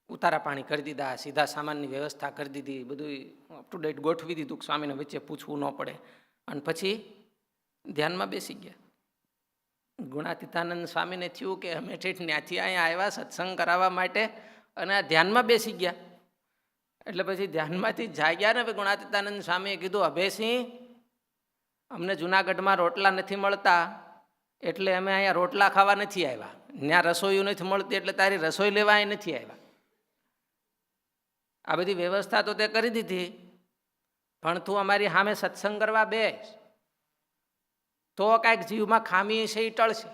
ઉતારા પાણી કરી દીધા, સીધા સામાનની વ્યવસ્થા કરી દીધી, બધું અપ ટુ ડેટ ગોઠવી દીધું કે સ્વામીને વચ્ચે પૂછવું ન પડે. અને પછી ધ્યાનમાં બેસી ગયા. ગુણાતીતાનંદ સ્વામીને થયું કે અમે ઠેઠ ત્યાંથી અહીંયા આવ્યા સત્સંગ કરાવવા માટે અને આ ધ્યાનમાં બેસી ગયા. એટલે પછી ધ્યાનમાંથી જાગ્યા ને ગુણાતીતાનંદ સ્વામીએ કીધું, અભયસિંહ અમને જુનાગઢમાં રોટલા નથી મળતા એટલે અમે અહીંયા રોટલા ખાવા નથી આવ્યા, ત્યાં રસોઈ નથી મળતી એટલે તારી રસોઈ લેવા અહીં નથી આવ્યા. આ બધી વ્યવસ્થા તો તે કરી દીધી, પણ તું અમારી સામે સત્સંગ કરવા બેસ તો કાંઈક જીવમાં ખામી છે એ ટળશે.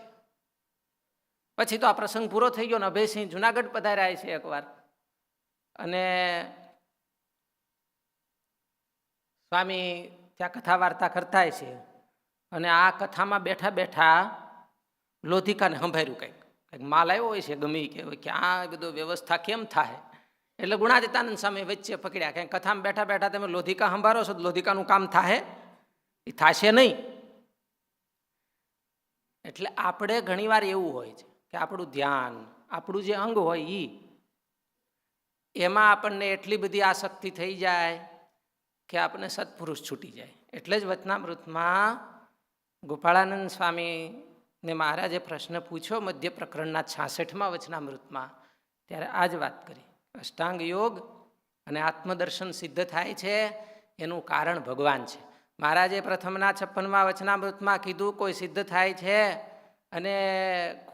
પછી તો આ પ્રસંગ પૂરો થઈ ગયો ને અભયસિંહ જુનાગઢ પધાર્યા છે એકવાર. અને સ્વામી ત્યાં કથા વાર્તા કરતા છે અને આ કથામાં બેઠા બેઠા લોધિકાને સંભાળ્યું કંઈક માલ આવ્યો હોય છે ગમે કે આ બધું વ્યવસ્થા કેમ થાય. એટલે ગુણાતીતાનંદ સ્વામી વચ્ચે પકડ્યા, કંઈક કથામાં બેઠા બેઠા તમે લોધિકા સંભાળો છો તો લોધિકાનું કામ થાય એ થશે નહીં. એટલે આપણે ઘણીવાર એવું હોય છે કે આપણું ધ્યાન, આપણું જે અંગ હોય એમાં આપણને એટલી બધી આસક્તિ થઈ જાય કે આપણને સત્પુરુષ છૂટી જાય. એટલે જ વચનામૃતમાં ગોપાળાનંદ સ્વામીને મહારાજે પ્રશ્ન પૂછ્યો મધ્ય પ્રકરણના 66મા વચનામૃતમાં, ત્યારે આ જ વાત કરી. અષ્ટાંગ યોગ અને આત્મદર્શન સિદ્ધ થાય છે એનું કારણ ભગવાન છે. મહારાજે પ્રથમના 56મા વચનામૃતમાં કીધું કોઈ સિદ્ધ થાય છે અને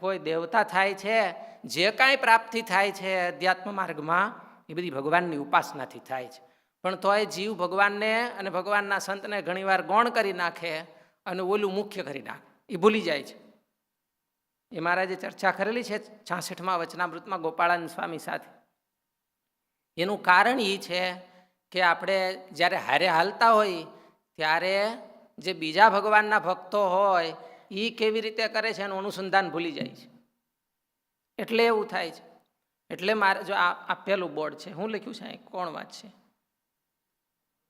કોઈ દેવતા થાય છે, જે કાંઈ પ્રાપ્તિ થાય છે અધ્યાત્મ માર્ગમાં એ બધી ભગવાનની ઉપાસનાથી થાય છે. પણ તોય જીવ ભગવાનને અને ભગવાનના સંતને ઘણીવાર ગૌણ કરી નાખે અને ઓલું મુખ્ય કરી નાખે, એ ભૂલી જાય છે. એ મહારાજે ચર્ચા કરેલી છે 66મા વચનામૃતમાં ગોપાળાનંદ સ્વામી સાથે. એનું કારણ એ છે કે આપણે જ્યારે હારે હાલતા હોય ત્યારે જે બીજા ભગવાનના ભક્તો હોય એ કેવી રીતે કરે છે એનું અનુસંધાન ભૂલી જાય છે. એટલે એવું થાય છે. એટલે મારે જો આ પહેલું બોર્ડ છે, હું લખ્યું છે અહીં, કોણ વાંચશે?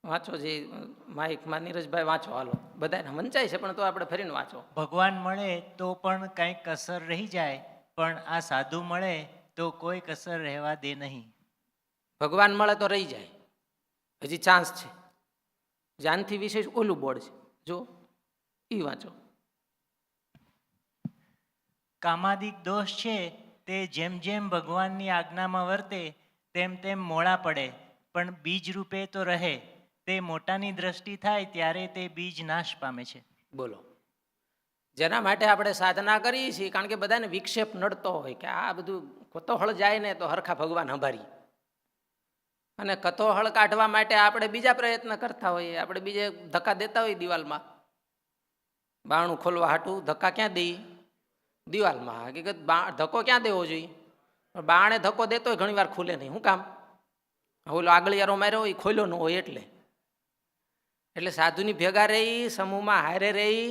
વાંચો જે માઇકમાં, નીરજભાઈ વાંચો, હાલો. બધાને વંચાય છે પણ તો આપણે ફરીને વાંચો. ભગવાન મળે તો પણ કંઈક કસર રહી જાય, પણ આ સાધુ મળે તો કોઈ કસર રહેવા દે નહીં. ભગવાન મળે તો રહી જાય, હજી ચાન્સ છે. જાનથી વિશેષ ઓલું બોર્ડ છે, જો એ વાંચો. કામાદિક દોષ છે તે જેમ જેમ ભગવાનની આજ્ઞામાં વર્તે તેમ તેમ મોડા પડે, પણ બીજ રૂપે તો રહે. તે મોટાની દ્રષ્ટિ થાય ત્યારે તે બીજ નાશ પામે છે. બોલો, જેના માટે આપણે સાધના કરીએ છીએ, કારણ કે બધાને વિક્ષેપ નડતો હોય કે આ બધું કતોહળ જાય ને તો હરખા ભગવાન સંભાળી, અને કતોહળ કાઢવા માટે આપણે બીજા પ્રયત્ન કરતા હોઈએ. આપણે બીજે ધક્કા દેતા હોઈએ દિવાલમાં, બારણું ખોલવા હાટું ધક્કા ક્યાં દઈએ? દિવાલમાં. હકીકત ધક્કો ક્યાં દેવો જોઈએ? બાણે ધક્કો દેતો હોય ઘણી વાર ખુલે નહીં. શું કામ? ઓલો આગળિયારો માર્યો હોય, ખોલ્યો ન હોય એટલે. એટલે સાધુની ભેગા રહી, સમૂહમાં હારે રહી,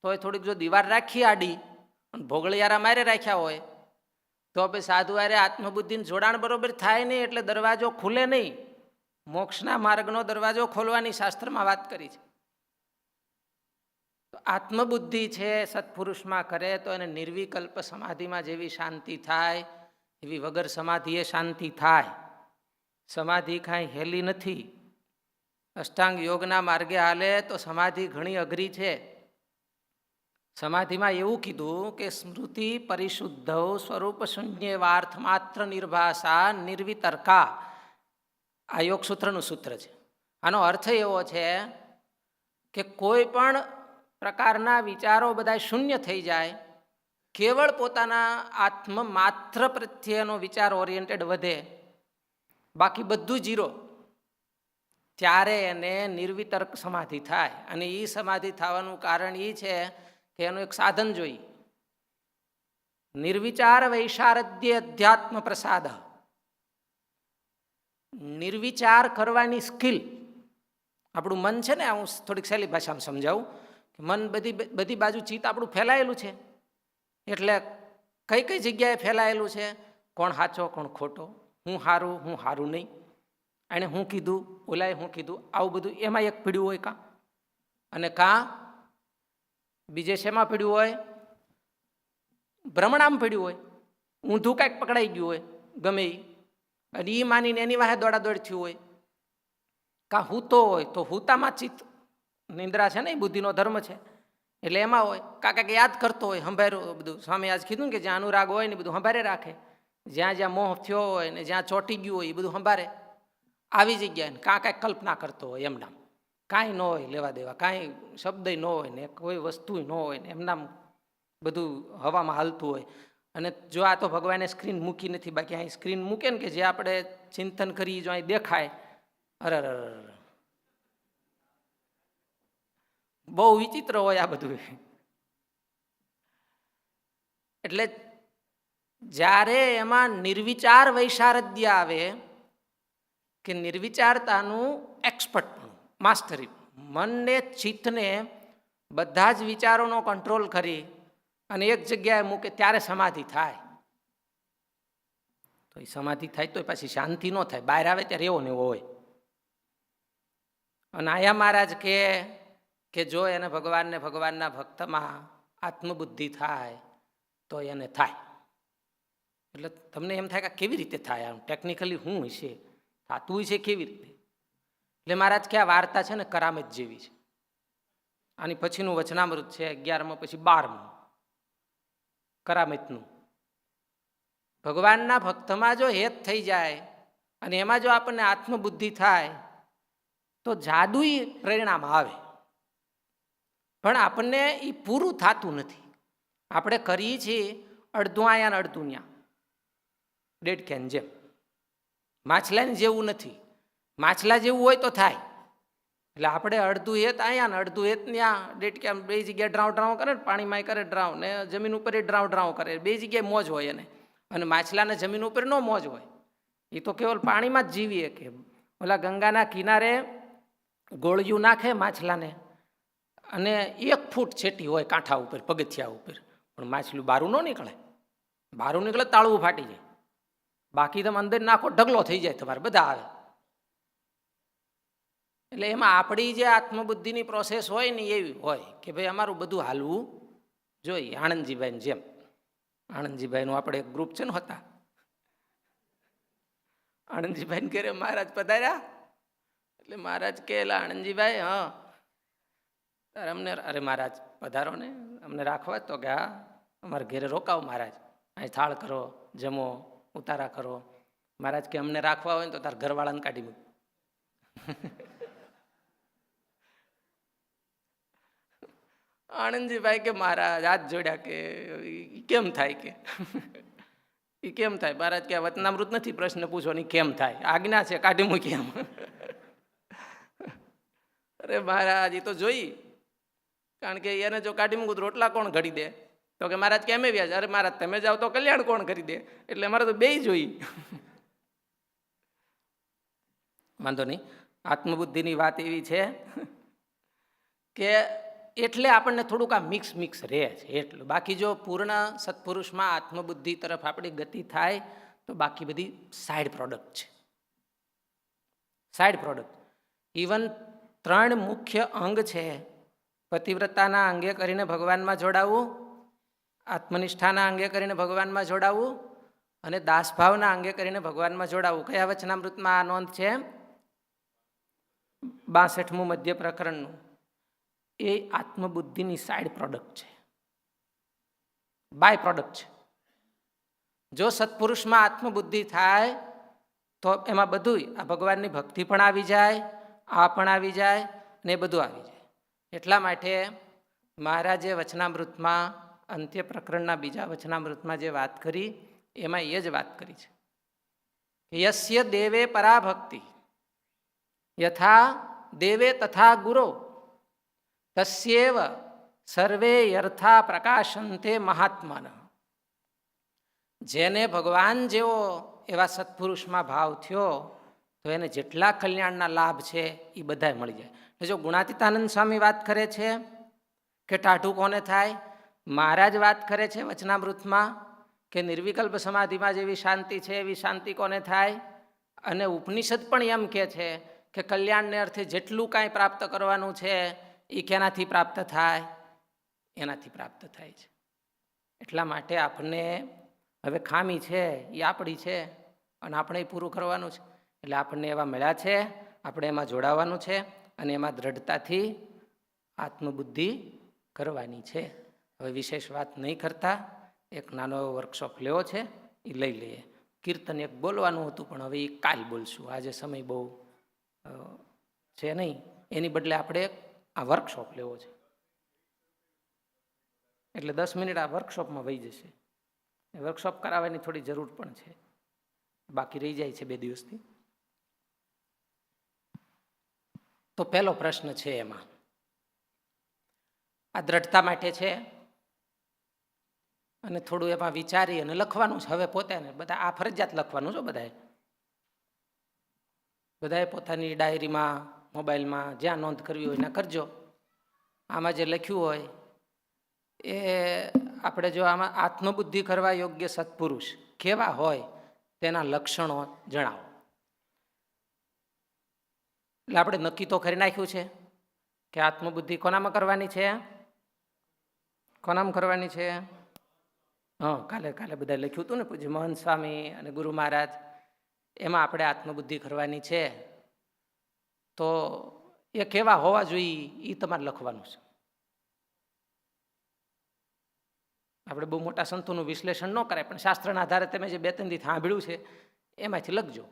તો થોડીક જો દીવાર રાખી આડી અને ભોગળિયારા મારે રાખ્યા હોય તો પછી સાધુ હારે આત્મબુદ્ધિનું જોડાણ બરોબર થાય નહીં, એટલે દરવાજો ખુલે નહીં. મોક્ષના માર્ગનો દરવાજો ખોલવાની શાસ્ત્રમાં વાત કરી છે. આત્મબુદ્ધિ છે સત્પુરુષમાં કરે તો એને નિર્વિકલ્પ સમાધિમાં જેવી શાંતિ થાય એવી વગર સમાધિએ શાંતિ થાય. સમાધિ કાંઈ હેલી નથી. અષ્ટાંગ યોગના માર્ગે હાલે તો સમાધિ ઘણી અઘરી છે. સમાધિમાં એવું કીધું કે સ્મૃતિ પરિશુદ્ધ સ્વરૂપ શૂન્યવાર્થ માત્ર નિર્ભાષા નિર્વિતર્કા. આ યોગ સૂત્રનું સૂત્ર છે. આનો અર્થ એવો છે કે કોઈ પણ પ્રકારના વિચારો બધા શૂન્ય થઈ જાય, કેવળ પોતાના આત્મ માત્ર પ્રત્યેનો વિચાર ઓરિએન્ટેડ વધે, બાકી બધું જીરો, ત્યારે એને નિર્વિતર્ક સમાધિ થાય. અને એ સમાધિ થવાનું કારણ એ છે કે એનું એક સાધન જોઈએ. નિર્વિચાર વૈશારદ્ય અધ્યાત્મ પ્રસાદ. નિર્વિચાર કરવાની સ્કિલ. આપણું મન છે ને, હું થોડીક સહેલી ભાષામાં સમજાવું કે મન બધી બાજુ ચિત્ત આપણું ફેલાયેલું છે. એટલે કઈ કઈ જગ્યાએ ફેલાયેલું છે, કોણ સાચો કોણ ખોટો, હું સારું હું સારું નહીં, એણે હું કીધું ઓલાએ હું કીધું, આવું બધું એમાં એક પીડ્યું હોય કાં, અને કાં બીજે શેમાં પીડ્યું હોય? ભ્રમણામાં પીડ્યું હોય, ઊંધું કાંઈક પકડાઈ ગયું હોય ગમે એ, અને એ માનીને એની વાહે દોડાદોડ થયું હોય. કાં હૂતો હોય તો હૂતામાં ચિત્ત, નિંદ્રા છે ને એ બુદ્ધિનો ધર્મ છે, એટલે એમાં હોય. કાંઈક યાદ કરતો હોય, સંભાળ્યું બધું. સ્વામી આજ કીધું ને કે જ્યાં અનુરાગ હોય ને બધું સંભાળે રાખે, જ્યાં જ્યાં મોહ થયો હોય ને જ્યાં ચોંટી ગયું હોય એ બધું સંભાળે. આવી જગ્યાએ કાંઈક કલ્પના કરતો હોય, એમનામ કાંઈ ન હોય લેવા દેવા, કાંઈ શબ્દ ન હોય ને કોઈ વસ્તુ ન હોય ને એમનામ બધું હવામાં હાલતું હોય. અને જો આ તો ભગવાને સ્ક્રીન મૂકી નથી, બાકી અહીં સ્ક્રીન મૂકે ને કે જે આપણે ચિંતન કરીએ જો અહીં દેખાય, અરે બહુ વિચિત્ર હોય આ બધું. એટલે જ્યારે એમાં નિર્વિચાર વૈશારદ્ય આવે કે નિર્વિચારતાનું એક્સપર્ટ, માસ્ટરી, મનને ચિત્તને બધા જ વિચારોનો કંટ્રોલ કરી અને એક જગ્યાએ મૂકે, ત્યારે સમાધિ થાય. તો એ સમાધિ થાય તો પાછી શાંતિ ન થાય, બહાર આવે ત્યારે એવો ને એવો હોય. અને આયા મહારાજ કે કે જો એને ભગવાનને ભગવાનના ભક્તમાં આત્મબુદ્ધિ થાય તો એને થાય. એટલે તમને એમ થાય કે કેવી રીતે થાય, આમ ટેકનિકલી શું હશે, થતું હશે કેવી રીતે? એટલે મહારાજ કે આ વાર્તા છે ને કરામત જેવી છે. આની પછીનું વચનામૃત છે 11માં પછી 12માં કરામતનું. ભગવાનના ભક્તમાં જો હેત થઈ જાય અને એમાં જો આપણને આત્મબુદ્ધિ થાય તો જાદુઈ પરિણામ આવે. પણ આપણને એ પૂરું થતું નથી. આપણે કરીએ છીએ અડધું આયા ને અડધું ત્યાં, ડેડ કેન જેમ. માછલાને જેવું નથી. માછલા જેવું હોય તો થાય. એટલે આપણે અડધું હેત અહીંયા ને અડધું હેત ત્યાં, ડેડ કેમ બે જગ્યાએ ડ્રાવ કરે ને પાણીમાં કરે ડ્રાવ ને જમીન ઉપર એ ડ્રાવ કરે, બે જગ્યાએ મોજ હોય એને. અને માછલાને જમીન ઉપર ન મોજ હોય, એ તો કેવલ પાણીમાં જ જીવીએ. કે ઓલા ગંગાના કિનારે ગોળિયું નાખે માછલાને અને 1 ફૂટ છેટી હોય કાંઠા ઉપર પગથિયા ઉપર, પણ માછલું બારું ન નીકળે. બારું નીકળે તાળવું ફાટી જાય. બાકી તમે અંદર નાખો ઢગલો થઈ જાય, તમારે બધા આવે. એટલે એમાં આપણી જે આત્મબુદ્ધિની પ્રોસેસ હોય ને એવી હોય કે ભાઈ અમારું બધું હાલવું જોઈએ. આણંદજીભાઈની જેમ. આણંદજીભાઈનું આપણે એક ગ્રુપ છે ને હતા, આણંદજીભાઈને ઘરે મહારાજ પધાર્યા. એટલે મહારાજ કે આણંદજીભાઈ હા તારે અમને, અરે મહારાજ પધારો ને, અમને રાખવા. તો કે હા અમારા ઘેરે રોકાવો મહારાજ, અહીં થાળ કરો, જમો, ઉતારા કરો. મહારાજ કે અમને રાખવા હોય ને તો તાર ઘરવાળાને કાઢી મૂક. આણંદજીભાઈ કે મહારાજ હાથ જોડ્યા કે કેમ થાય, કે એ કેમ થાય? મહારાજ કે વચનામૃત નથી પ્રશ્ન પૂછવાની, કેમ થાય? આજ્ઞા છે, કાઢી મૂકી આમ. અરે મહારાજ એ તો જોઈ, કારણ કે એને જો કાઢી મૂકું તો રોટલા કોણ ઘડી દે? તો કે મહારાજ કેમ વ્યાજ? અરે મહારાજ તમે જાઓ તો કલ્યાણ કોણ કરી દે? એટલે અમારે તો બેય જોઈ. વાંધો નહીં, આત્મબુદ્ધિની વાત એવી છે કે એટલે આપણને થોડુંક આ મિક્સ રહે છે એટલું. બાકી જો પૂર્ણ સત્પુરુષમાં આત્મબુદ્ધિ તરફ આપણી ગતિ થાય તો બાકી બધી સાઈડ પ્રોડક્ટ છે. Side product. ઇવન 3 મુખ્ય અંગ છે. પતિવ્રતાના અંગે કરીને ભગવાનમાં જોડાવવું, આત્મનિષ્ઠાના અંગે કરીને ભગવાનમાં જોડાવવું અને દાસભાવના અંગે કરીને ભગવાનમાં જોડાવવું. કયા વચનામૃતમાં આ નોંધ છે? 62મું મધ્ય પ્રકરણનું. એ આત્મબુદ્ધિની સાઈડ પ્રોડક્ટ છે, બાય પ્રોડક્ટ છે. જો સત્પુરુષમાં આત્મબુદ્ધિ થાય તો એમાં બધું આ ભગવાનની ભક્તિ પણ આવી જાય, આ પણ આવી જાય ને એ બધું આવી જાય. એટલા માટે મહારાજે વચનામૃતમાં અંત્ય પ્રકરણના બીજા વચનામૃતમાં જે વાત કરી એમાં એ જ વાત કરી છે. યસ્ય દેવે પરાભક્તિ યથા દેવે તથા ગુરો તસ્યેવ સર્વે યર્થા પ્રકાશંતે મહાત્માન. જેને ભગવાન જેવો એવા સત્પુરુષમાં ભાવ થયો તો એને જેટલા કલ્યાણના લાભ છે એ બધાય મળી જાય. એટલે જો ગુણાતીતાનંદ સ્વામી વાત કરે છે કે ટાઢું કોને થાય, મહારાજ વાત કરે છે વચનામૃતમાં કે નિર્વિકલ્પ સમાધિમાં જેવી શાંતિ છે એવી શાંતિ કોને થાય, અને ઉપનિષદ પણ એમ કહે છે કે કલ્યાણને અર્થે જેટલું કાંઈ પ્રાપ્ત કરવાનું છે એ કેનાથી પ્રાપ્ત થાય? એનાથી પ્રાપ્ત થાય છે. એટલા માટે આપણને હવે ખામી છે એ આપણી છે અને આપણે એ પૂરું કરવાનું છે. એટલે આપણને એવા મળ્યા છે, આપણે એમાં જોડાવાનું છે અને એમાં દ્રઢતાથી આત્મબુદ્ધિ કરવાની છે. હવે વિશેષ વાત નહીં કરતા, એક નાનો એવો વર્કશોપ લેવો છે એ લઈ લઈએ. કીર્તન એક બોલવાનું હતું પણ હવે એ કાલ બોલશું, આજે સમય બહુ છે નહીં. એની બદલે આપણે આ વર્કશોપ લેવો છે એટલે 10 મિનિટ આ વર્કશોપમાં વહી જશે. વર્કશોપ કરાવવાની થોડી જરૂર પણ છે, બાકી રહી જાય છે 2 દિવસથી. તો પહેલો પ્રશ્ન છે એમાં આ દ્રઢતા માટે છે અને થોડું એમાં વિચારી અને લખવાનું છે. હવે પોતાને બધા આ ફરજિયાત લખવાનું છે. બધાએ પોતાની ડાયરીમાં, મોબાઈલમાં જ્યાં નોંધ કરવી હોય એના કરજો. આમાં જે લખ્યું હોય એ આપણે જો આમાં આત્મબુદ્ધિ કરવા યોગ્ય સત્પુરુષ કેવા હોય તેના લક્ષણો જણાવો. એટલે આપણે નક્કી તો કરી નાખ્યું છે કે આત્મબુદ્ધિ કોનામાં કરવાની છે? કોનામાં કરવાની છે? હા, કાલે બધા લખ્યું હતું ને પૂજ્ય મહંત સ્વામી અને ગુરુ મહારાજ, એમાં આપણે આત્મબુદ્ધિ કરવાની છે. તો એ કેવા હોવા જોઈએ એ તમારે લખવાનું છે. આપણે બહુ મોટા સંતોનું વિશ્લેષણ ન કરાય, પણ શાસ્ત્રના આધારે તમે જે 2-3 દી સાંભળ્યું છે એમાંથી લખજો.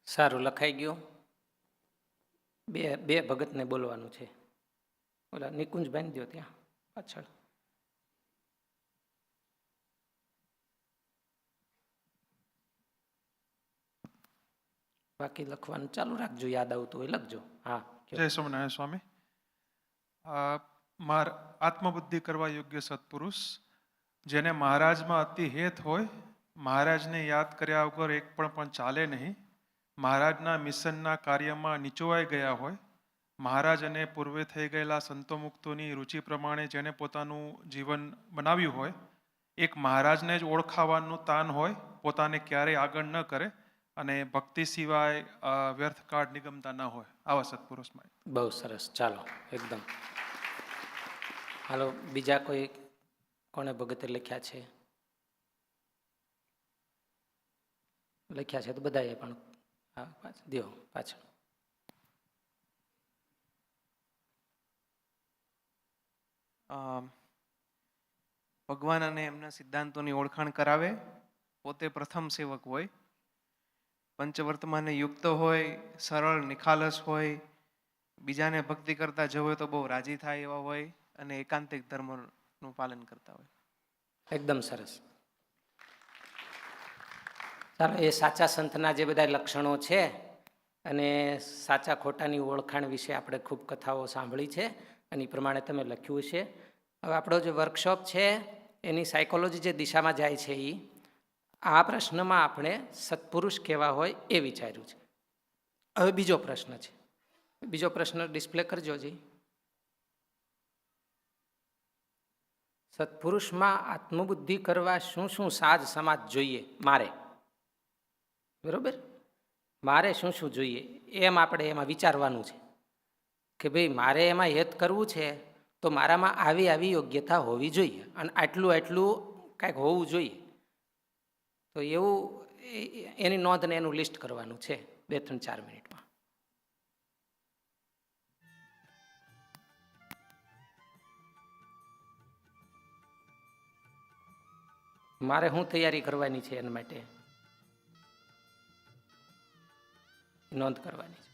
સારું, લખાઈ ગયું. બે ભગતને બોલવાનું છે. ઓલા નિકુંજભાઈ દો ત્યાં પાછળ. બાકી લખવાનું ચાલુ રાખજો, યાદ આવતું હોય લખજો. હા, જય સ્વામિનારાયણ સ્વામી. આત્મબુદ્ધિ કરવા યોગ્ય સત્પુરુષ, જેને મહારાજમાં અતિ હેત હોય, મહારાજને યાદ કર્યા વગર એક પણ ચાલે નહીં, મહારાજના મિશનના કાર્યમાં નીચોવાઈ ગયા હોય, મહારાજ અને પૂર્વે થઈ ગયેલા સંતો મુક્તોની રુચિ પ્રમાણે જેને પોતાનું જીવન બનાવ્યું હોય, એક મહારાજને જ ઓળખાવાનું તાન હોય, પોતાને ક્યારેય આગળ ન કરે અને ભક્તિ સિવાય વ્યર્થ કાળ નિગમતા ન હોય, આવા સત્પુરુષમાં. બહુ સરસ. ચાલો, એકદમ. હાલો, બીજા કોઈ કોણે ભગતે લખ્યા છે? લખ્યા છે તો બધાએ પણ હા દ્યો પાછળ. ભગવાન અને એમના સિદ્ધાંતોની ઓળખાણ કરાવે, પોતે પ્રથમ સેવક હોય, પંચવર્તમાને યુક્ત હોય, સરળ નિખાલસ હોય, બીજાને ભક્તિ કરતા જવો તો બહુ રાજી થાય એવા હોય અને એકાંતિક ધર્મનું પાલન કરતા હોય. એકદમ સરસ. ચાલો, એ સાચા સંતના જે બધા લક્ષણો છે અને સાચા ખોટાની ઓળખાણ વિશે આપણે ખૂબ કથાઓ સાંભળી છે અને એ પ્રમાણે તમે લખ્યું છે. હવે આપણો જે વર્કશોપ છે એની સાયકોલોજી જે દિશામાં જાય છે એ આ પ્રશ્નમાં આપણે સત્પુરુષ કેવા હોય એ વિચાર્યું છે. હવે બીજો પ્રશ્ન છે. બીજો પ્રશ્ન ડિસ્પ્લે કરજો જી. સત્પુરુષમાં આત્મબુદ્ધિ કરવા શું શું સાજ સમાજ જોઈએ મારે? બરોબર, મારે શું શું જોઈએ એમ આપણે એમાં વિચારવાનું છે કે ભાઈ મારે એમાં હેત કરવું છે તો મારામાં આવી આવી યોગ્યતા હોવી જોઈએ અને આટલું આટલું કાંઈક હોવું જોઈએ. તો એવું એની નોંધ ને એનું લિસ્ટ કરવાનું છે 2-3-4 મિનિટમાં. મારે શું તૈયારી કરવાની છે એના માટે નોંધ કરવાની છે.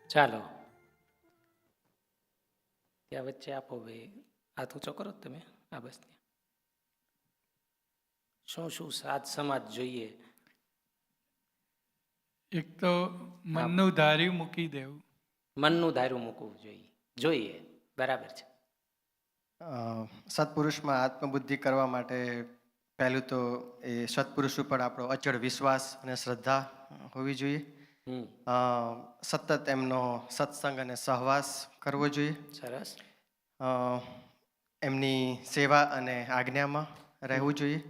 ચાલો, ત્યાં વચ્ચે આપો ભાઈ, હાથ ઊંચો કરો તમે. આ બસ ત્યાં. શું શું સાત સમાજ જોઈએ? એક તો મનનું ધાર્યું મૂકી દેવું. મનનું ધાર્યું મૂકવું જોઈએ. બરાબર છે. સત્પુરુષમાં આત્મબુદ્ધિ કરવા માટે પહેલું તો એ સત્પુરુષ ઉપર આપણો અચળ વિશ્વાસ અને શ્રદ્ધા હોવી જોઈએ. સતત એમનો સત્સંગ અને સહવાસ કરવો જોઈએ. સરસ. એમની સેવા અને આજ્ઞામાં રહેવું જોઈએ.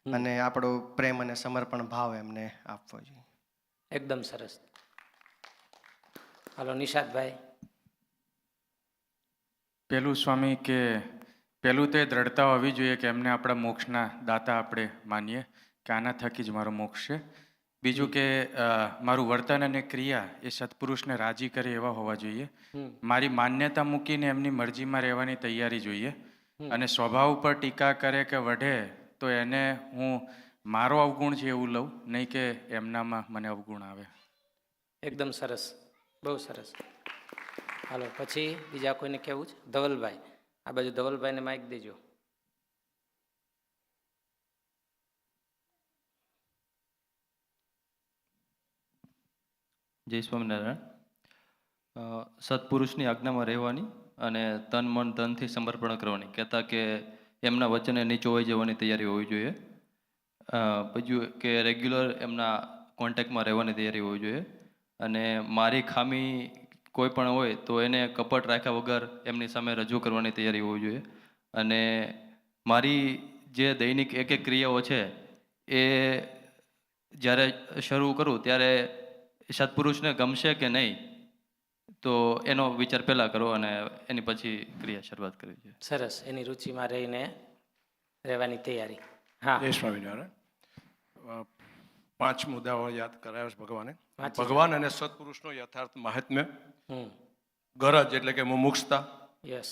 અને આપણો પ્રેમ અને સમર્પણ ભાવ એમને આપવો જોઈએ. એકદમ સરસ. હાલો નિષાદભાઈ. પેલું સ્વામી કે પેલું તો એ દ્રઢતા હોવી જોઈએ કે એમને આપણા મોક્ષના દાતા આપણે માનીએ કે આના થકી જ મારો મોક્ષ છે. બીજું કે મારું વર્તન અને ક્રિયા એ સત્પુરુષને રાજી કરે એવા હોવા જોઈએ. મારી માન્યતા મૂકીને એમની મરજીમાં રહેવાની તૈયારી જોઈએ. અને સ્વભાવ ઉપર ટીકા કરે કે વઢે તો એને હું મારો અવગુણ છે એવું લઉં, નહીં કે એમનામાં મને અવગુણ આવે. એકદમ સરસ, બહુ સરસ. હાલો પછી બીજા કોઈને કહેવું છે? ધવલભાઈ, આ બાજુ ધવલભાઈને માઇક દેજો. જય સ્વામિનારાયણ. સત્પુરુષની આજ્ઞામાં રહેવાની અને તન મન ધનથી સમર્પણ કરવાની, કહેતા કે એમના વચને નીચો હોઈ જવાની તૈયારી હોવી જોઈએ. બીજું કે રેગ્યુલર એમના કોન્ટેક્ટમાં રહેવાની તૈયારી હોવી જોઈએ. અને મારી ખામી કોઈ પણ હોય તો એને કપટ રાખ્યા વગર એમની સામે રજૂ કરવાની તૈયારી હોવી જોઈએ. અને મારી જે દૈનિક એક એક ક્રિયાઓ છે એ જ્યારે શરૂ કરું ત્યારે સત્પુરુષને ગમશે કે નહીં તો એનો વિચાર પહેલાં કરો અને એની પછી ક્રિયા શરૂઆત કરવી જોઈએ. સરસ. એની રુચિમાં રહીને રહેવાની તૈયારી. હા, જય સ્વામિનારાયણ. 5 મુદ્દાઓ યાદ કરાવ્યા છે ભગવાને. ભગવાન અને સત્પુરુષનો યથાર્થ મહાત્મ્ય, ગરજ એટલે કે મુમુક્ષતા, યસ.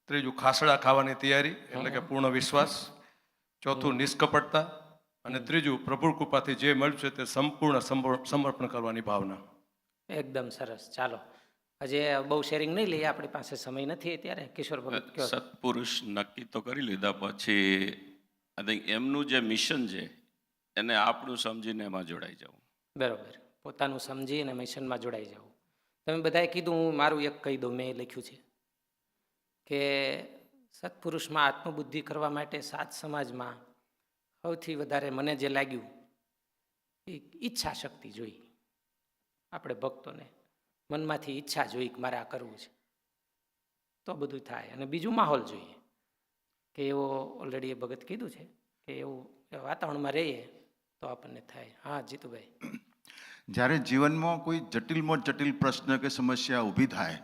ત્રીજું ખાસડા ખાવાની તૈયારી એટલે કે પૂર્ણ વિશ્વાસ, ચોથું નિષ્કપટતા, અને ત્રીજું પ્રભુ કૃપાથી જે મળ્યું છે તે સંપૂર્ણ સમર્પણ કરવાની ભાવના. એકદમ સરસ. ચાલો આજે બહુ શેરિંગ નહીં લઈએ, આપણી પાસે સમય નથી અત્યારે. કિશોર ભગત કયો? સત્પુરુષ નક્કી તો કરી લીધા પછી આઈ થિંક એમનું જે મિશન છે એને આપણું સમજીને એમાં જોડાઈ જવું. બરાબર. પોતાનું સમજી અને મિશનમાં જોડાઈ જવું. તમે બધાએ કીધું, હું મારું એક કહી દઉં. મેં લખ્યું છે કે સત્પુરુષમાં આત્મબુદ્ધિ કરવા માટે સાત સમાજમાં સૌથી વધારે મને જે લાગ્યું એ ઈચ્છા શક્તિ જોઈ. આપણે ભક્તોને મનમાંથી ઈચ્છા જોઈ કે મારે આ કરવું છે તો બધું થાય. અને બીજું માહોલ જોઈએ કે એવો ઓલરેડી એ ભગત કીધું છે કે એવું વાતાવરણમાં રહીએ તો આપણને થાય. હા જીતુભાઈ. જ્યારે જીવનમાં કોઈ જટિલમાં જટિલ પ્રશ્ન કે સમસ્યા ઊભી થાય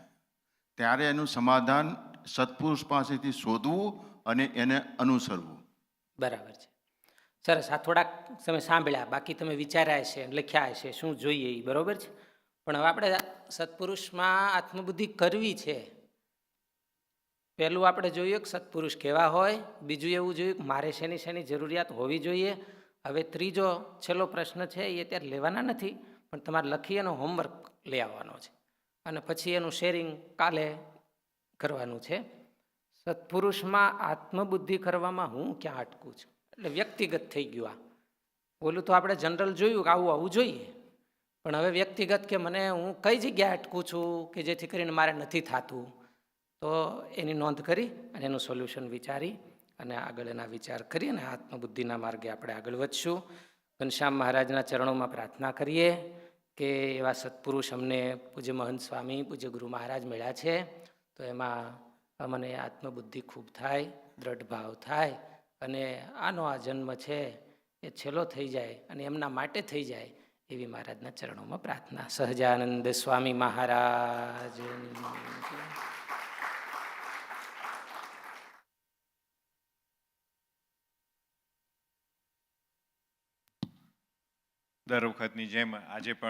ત્યારે એનું સમાધાન સત્પુરુષ પાસેથી શોધવું અને એને અનુસરવું. બરાબર છે. સરસ. આ થોડાક તમે સાંભળ્યા, બાકી તમે વિચાર્યા હશે, લખ્યા હશે શું જોઈએ એ. બરાબર છે. પણ હવે આપણે સત્પુરુષમાં આત્મબુદ્ધિ કરવી છે. પહેલું આપણે જોયું કે સત્પુરુષ કેવા હોય. બીજું એવું જોયું કે મારે શેની જરૂરિયાત હોવી જોઈએ. હવે ત્રીજો છેલ્લો પ્રશ્ન છે એ અત્યારે લેવાના નથી, પણ તમારે લખી એનો હોમવર્ક લઈ આવવાનો છે અને પછી એનું શેરિંગ કાલે કરવાનું છે. સત્પુરુષમાં આત્મબુદ્ધિ કરવામાં હું ક્યાં અટકું છું. એટલે વ્યક્તિગત થઈ ગયું. આ ઓલું તો આપણે જનરલ જોયું કે આવું આવું જોઈએ, પણ હવે વ્યક્તિગત કે મને હું કઈ જગ્યાએ અટકું છું કે જેથી કરીને મારે નથી થતું, તો એની નોંધ કરી અને એનું સોલ્યુશન વિચારી અને આગળ એના વિચાર કરી અને આત્મબુદ્ધિના માર્ગે આપણે આગળ વધશું. ઘનશ્યામ મહારાજના ચરણોમાં પ્રાર્થના કરીએ કે એવા સત્પુરુષ અમને પૂજ્ય મહંત સ્વામી, પૂજ્ય ગુરુ મહારાજ મળ્યા છે તો એમાં અમને આત્મબુદ્ધિ ખૂબ થાય, દ્રઢ ભાવ થાય અને આનો આ જન્મ છે એ છેલ્લો થઈ જાય અને એમના માટે થઈ જાય એવી મહારાજના ચરણોમાં પ્રાર્થના. સહજાનંદ સ્વામી મહારાજ. દર વખતની જેમ આજે પણ